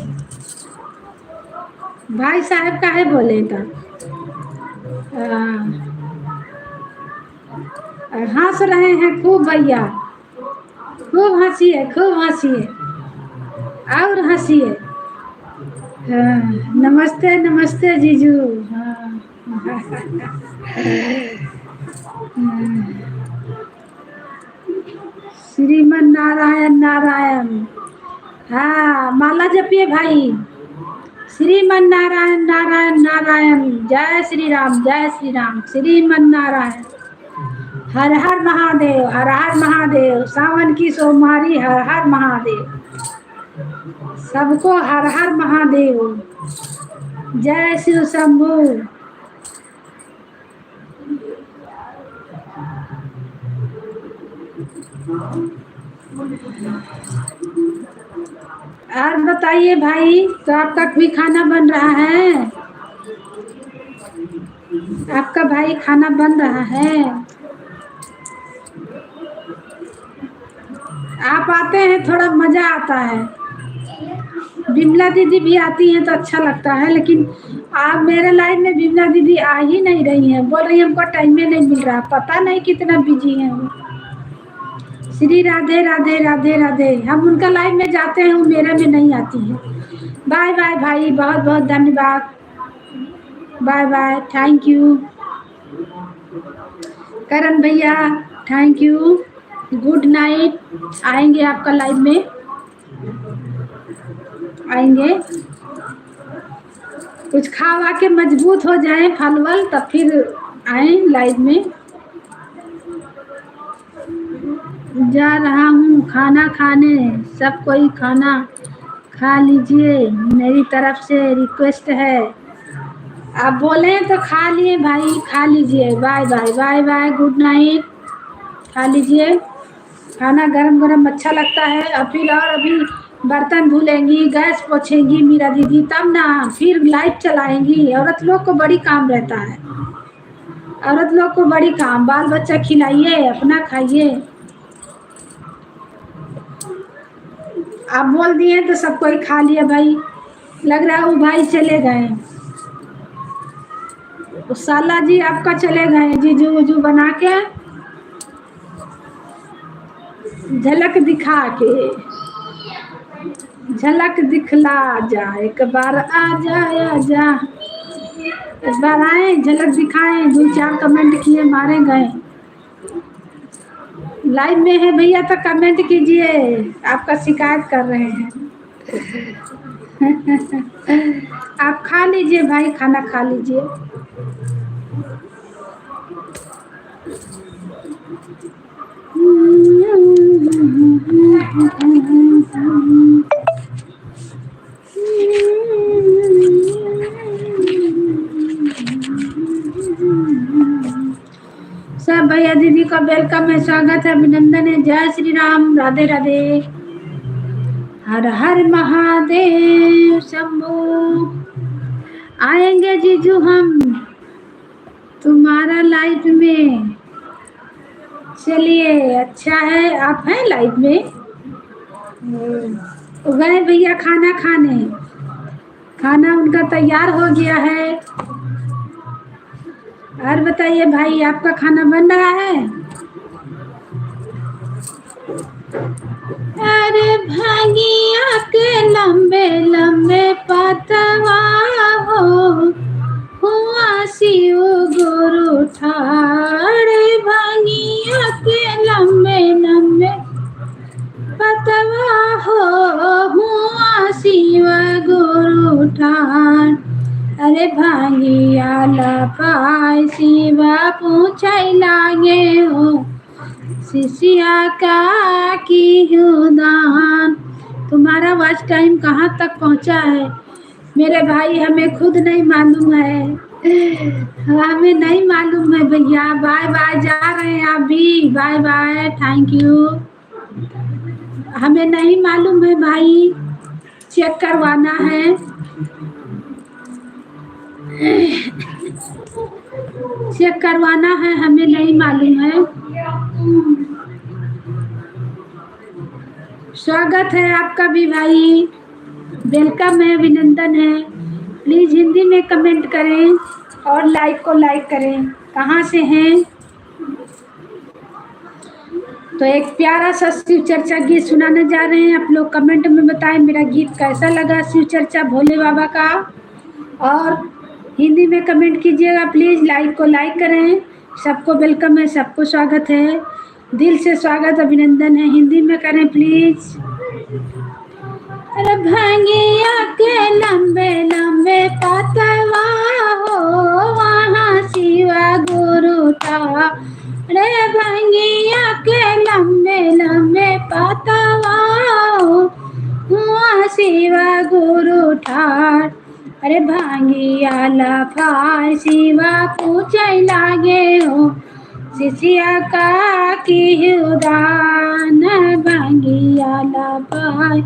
भाई साहब काहे बोले तब। हंस रहे हैं खूब भैया, खूब हंसिए, खूब हंसिए और हंसिए। हाँ, नमस्ते नमस्ते जीजू। हाँ श्रीमन नारायण नारायण। हाँ माला जपिए भाई, श्रीमन नारायण नारायण नारायण, जय श्री राम, जय श्री राम, श्रीमन नारायण। हर हर महादेव, हर हर महादेव, सावन की सोमवारी, हर हर महादेव, सबको हर हर महादेव, जय शिव शंभू। और बताइए भाई, तो आपका भी खाना बन रहा है? आपका भाई खाना बन रहा है? आप आते हैं थोड़ा मजा आता है, बिमला दीदी भी आती हैं तो अच्छा लगता है, लेकिन आप मेरे लाइन में बिमला दीदी आ ही नहीं रही हैं, बोल रही हैं हमको टाइम में नहीं मिल रहा, पता नहीं कितना बिजी हैं वो। श्री राधे राधे राधे राधे। हम उनका लाइन में जाते हैं, वो मेरे में नहीं आती है। बाय बाय भाई, बहुत बहुत धन्यवाद, बाय बाय, थैंक यू करण भैया, थैंक यू, गुड नाइट। आएंगे आपका लाइव में, आएंगे, कुछ खा के मजबूत हो जाए फल वल, तब फिर आए लाइव में। जा रहा हूँ खाना खाने, सब कोई खाना खा लीजिए, मेरी तरफ से रिक्वेस्ट है। आप बोले तो खा लिए भाई, खा लीजिए, bye bye bye bye, good night, खा लीजिए खाना, गरम गरम अच्छा लगता है। और फिर और अभी बर्तन धुलेंगी, गैस पोछेंगी मीरा दीदी, तब ना फिर लाइट चलाएंगी। औरत लोग को बड़ी काम रहता है, औरत लोग को बड़ी काम, बाल बच्चा खिलाइए, अपना खाइए। आप बोल दिए तो सब कोई खा लिया भाई, लग रहा है वो भाई चले गए, तो साला जी आपका चले गए जीजू उजू बना के, झलक दिखा के, झलक दिखला जा, एक बार आ जा, आ जा, इस बार आए, झलक दिखाएं, 2-4 कमेंट किए, मारे गए। लाइव में है भैया तो कमेंट कीजिए, आपका शिकायत कर रहे हैं। आप खा लीजिए भाई, खाना खा लीजिए। सब भैया दीदी का वेलकम है, स्वागत है, अभिनंदन है, जय श्री राम, राधे राधे, हर हर महादेव शंभू। आएंगे जीजू हम तुम्हारा लाइफ में, चलिए अच्छा है, आप हैं लाइफ में। गए भैया खाना खाने, खाना उनका तैयार हो गया है। और बताइए भाई, आपका खाना बन रहा है? अरे भागिया के लंबे लंबे पतवा हो, हुआ शिव गुरु ठाड़े। भागिया के लंबे लंबे पतवा हो, हुआ शिव गुरु ठाड़। अरे भागिया लपाय शिवा पूछै लागे हो, शिष्या का की दान। तुम्हारा वॉच टाइम कहाँ तक पहुँचा है मेरे भाई, हमें खुद नहीं मालूम है। हमें नहीं मालूम है भैया। बाय बाय, जा रहे हैं आप भी, बाय बाय, थैंक यू। हमें नहीं मालूम है भाई, चेक करवाना है। चेक करवाना है, हमें नहीं मालूम है। स्वागत है आपका भी भाई, वेलकम है, अभिनंदन है। प्लीज हिंदी में कमेंट करें और लाइक को लाइक करें। कहाँ से हैं? तो एक प्यारा सा शिव चर्चा गीत सुनाने जा रहे हैं। आप लोग कमेंट में बताएं मेरा गीत कैसा लगा, शिव चर्चा भोले बाबा का। और हिंदी में कमेंट कीजिएगा प्लीज, लाइक को लाइक करें। सबको वेलकम है, सबको स्वागत है, दिल से स्वागत, अभिनंदन है। हिंदी में करें प्लीज। अरे भांगिया के लंबे लंबे पतवा हो, वहाँ शिवा गुरु था। रे भांगिया के लंबे लंबे पतवा हो, वहाँ शिवा गुरु ठाड़। अरे भांगिया लफाय शिवा पूछै लागे हो, शिष्या का की दान। भांगिया लफाय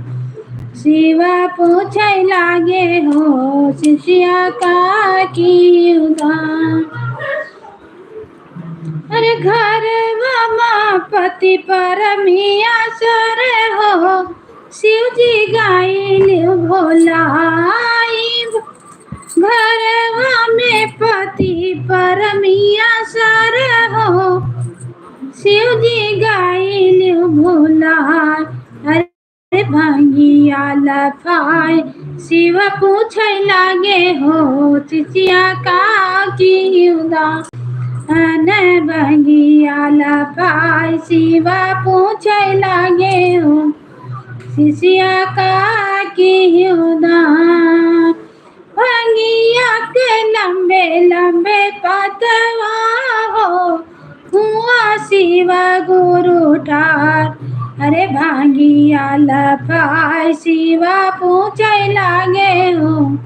शिवा पूछै लागे हो, शिष्या का की दान। अरे घर माँ पति परमिया सर हो, शिव जी गाइल भोलाई। घरवा में पति परमिया सर हो, शिव जी गाइल भोलाई। अरे भांगिया लफाय शिव पूछै लागे हो, शिष्या का की दान। भांगिया लफाय शिवा पूछै लागे हो, शिष्या का की दान। भांगिया के लंबे लंबे पतवा हो, हुआ शिवा गुरु ठाड़। अरे भांगिया लफाय शिवा पूछै लागे हो,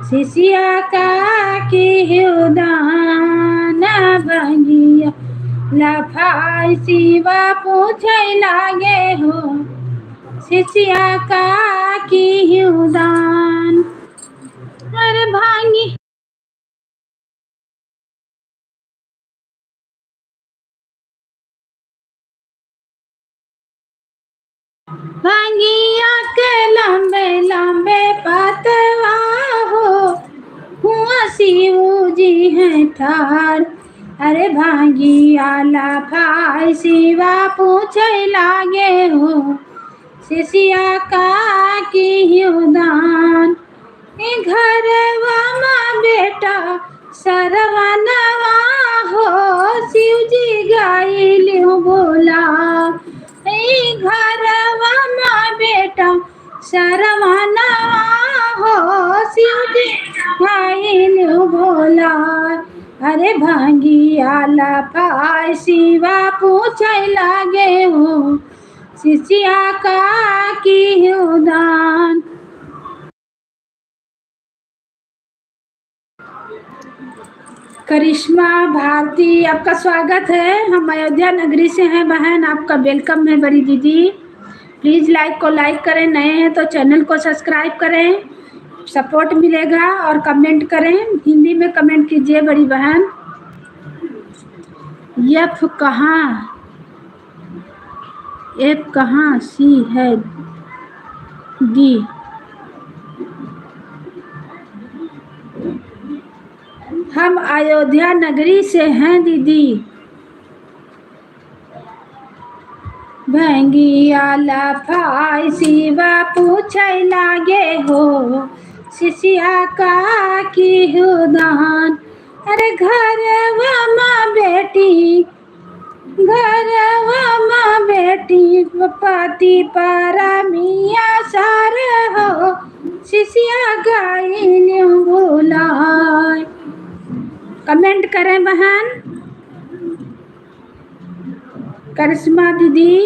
शिष्या का की दान। भांगिया लफाय शिवा पूछै लागे हो, शिष्या का की दान। अरे भांगी भांगिया के लंबे लंबे पतवा हो, हुआ शिव जी हैं ठाड़। अरे भांगिया लफाय शिवा पूछै लागे हो, शिष्या का की दान। घरवा माँ बेटा सरवनवा हो, शिव जी गाइल बोला। घरवा माँ बेटा सरवनवा हो, शिव जी गाइल भोला। अरे भांगिया लफाय शिवा पूछै लागे हो, शिष्या का की दान। करिश्मा भारती, आपका स्वागत है। हम अयोध्या नगरी से हैं बहन, आपका वेलकम है बड़ी दीदी। प्लीज़ लाइक को लाइक करें, नए हैं तो चैनल को सब्सक्राइब करें, सपोर्ट मिलेगा। और कमेंट करें, हिंदी में कमेंट कीजिए बड़ी बहन। एफ कहाँ सी है दी। हम अयोध्या नगरी से हैं दीदी। भंगियाला फाई शिवा पूछै लागे हो, शिष्या का की हुदान। अरे घरवा माँ बेटी, घरवा माँ बेटी, पति परमिया सार हो, शिष्या गाइन भुलाए। कमेंट करें बहन। करिश्मा दीदी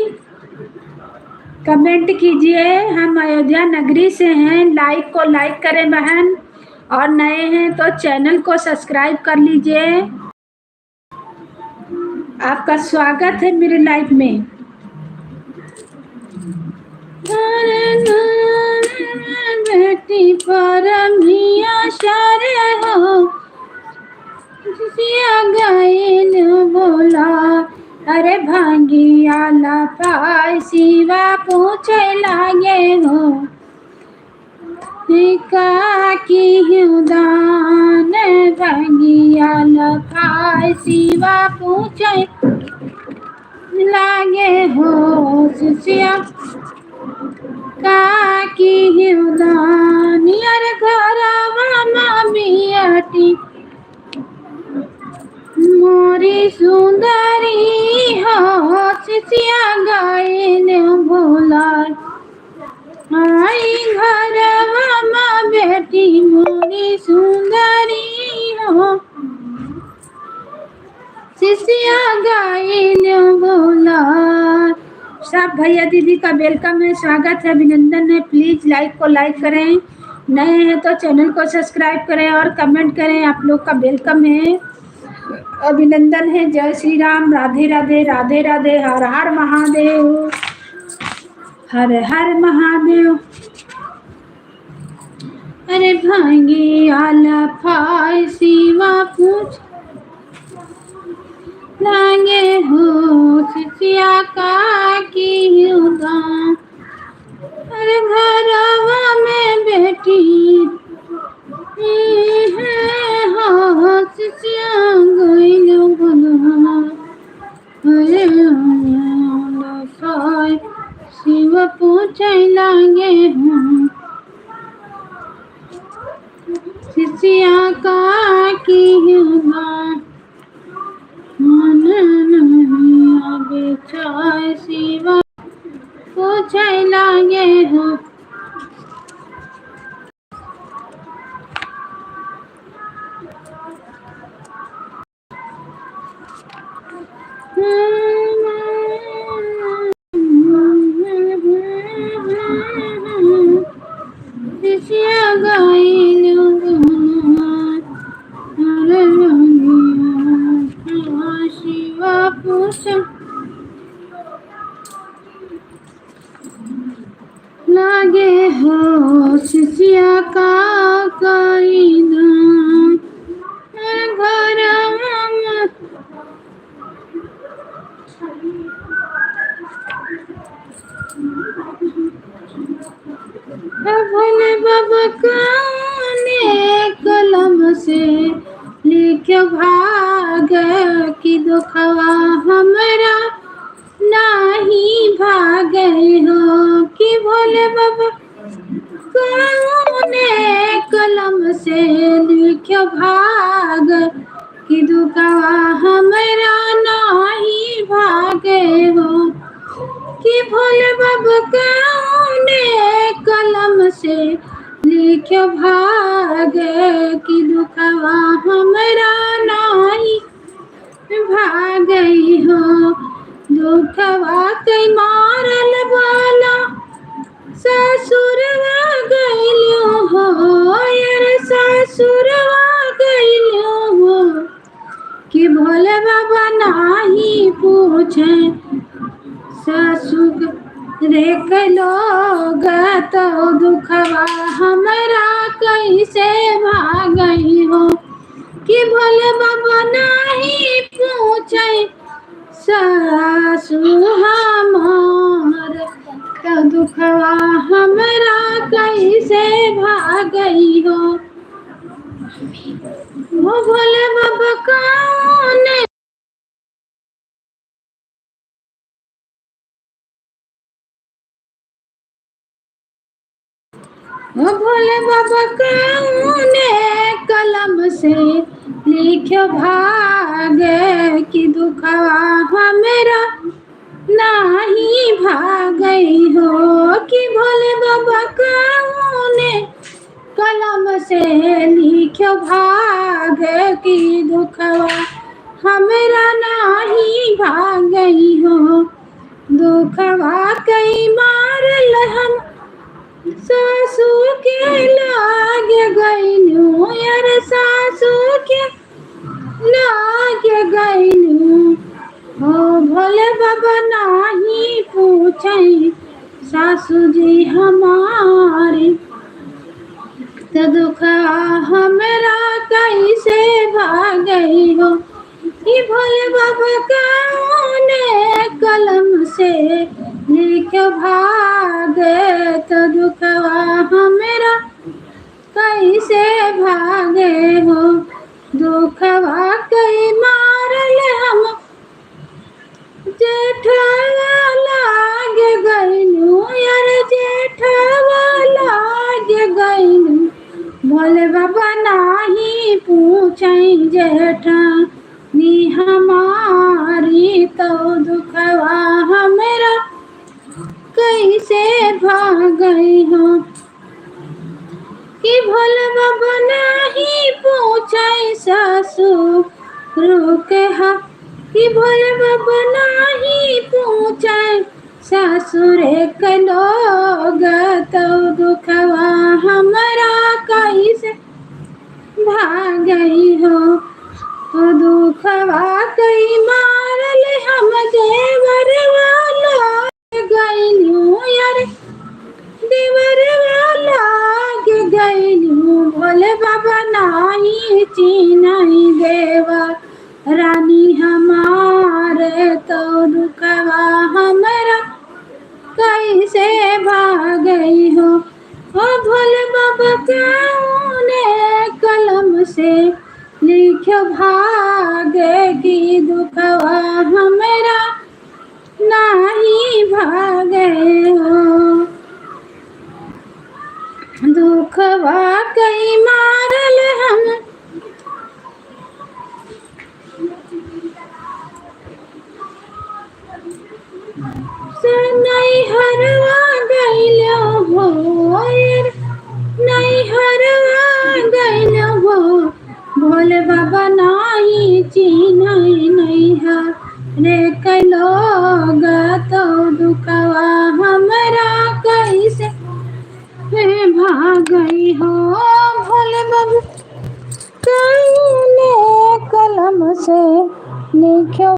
कमेंट कीजिए। हम अयोध्या नगरी से हैं। लाइक को लाइक करें बहन, और नए हैं तो चैनल को सब्सक्राइब कर लीजिए। आपका स्वागत है मेरे लाइफ में। बेटी परमिया सारे हो, शिष्या गाइन बोला। अरे भांगियाला पाई शिवा पूछे लागे हो, का की हुदान। भांगियाला पाई शिवा पूछे लागे हो, शिष्या का की हुदान। अरे घरवा माँ बेटी, मोरी सुंदरी हो, शिष्या गाइन भुलाए। आई घरवा माँ बेटी, मोरी सुंदरी हो, शिष्या गाइन भुलाए। सब भैया दीदी का वेलकम है, स्वागत है, अभिनंदन है। प्लीज लाइक को लाइक करें, नए हैं तो चैनल को सब्सक्राइब करें और कमेंट करें। आप लोग का वेलकम है, अभिनंदन है। जय श्री राम, राधे राधे, राधे राधे, हर हर महादेव, हर हर महादेव। अरे भांगियाला फाई शिवा पूछ लागे हो, शिष्या का की हुदान। अरे घरवा में बेटी हो, शिष्या गाइन भुलाए। शिव पूछे लागे हो, शिष्या का की हुदान। मन नहीं आगे चाय, शिव पूछे लागे हो। शिष्या गाइन भुलाए। शिवा पूछ लागे हो, शिष्या का गाइन। घरवा में भोले बाबा काने कलम से लिखो भाग, की दुखवा हमरा नाही भागे हो। कि भोले बाबा काने कलम से लिखो भाग, की दुखवा हमरा नाही भागे हो। कि भोले बाबा काने कलम से लिखो भाग, की दुखवा हमरा नाही भागई हो। दुखवा के मारल वाला ससुरवा गइलो हो, यार ससुरवा गइलो हो। कि भोले बाबा नाही पूछे ससुर देख लोग, तो दुखवा हमरा कैसे भागई हो। कि भोले बाबा नहीं पूछे सासु हमार, तो दुखवा हमरा ओ भोले बाबा कौने कलम से लिखो भागे कि दुखवा हमेरा नाही भागई हो कि भोले बाबा कौने कलम से लिखो भागे कि दुखवा हमेरा नाही भागई हो दुखवा कई मारल हम सासू के लाग गईलू यार सासू के लाग गईलू हो भोले बाबा नाही पूछई सासू जी हमारी तो दुखा हमरा कैसे भागई हो कि भोले बाबा कौने कलम से लिख भागे तो दुखवा हमरा कैसे भागे हो दुखवा कई मारल हम जेठवा लाग गईलू यार जेठवा लाग गईलू भोले बाबा नाही पूछई जेठा नी हमारी तो दुखवा हमरा कैसे भागई हो कि भोले बाबा नहीं पूछई सासू रोके हा कि भोले बाबा नहीं पूछई सासुरे के लोग तो दुखवा हमरा कैसे भागई हो तो दुखवा कई मारल हम देवर वाला गईलू यार देवर वाला गईलू भोले बाबा नाही चीनई देवा रानी हमारे तो दुखवा हमरा कैसे भागई हो ओ भोले बाबा कौने कलम से लिखो भागे कि दुखवा हमरा नाही भागे हो दुखवा कई मारल हम नहीं हरवा गईलो हो नहीं हरवा गईलो हो भोले बाबा नाही चीनई नहीं हर रे कलोग तो दुखवा हमरा कैसे भागई हो भोले बाबा कौने कलम से लिखो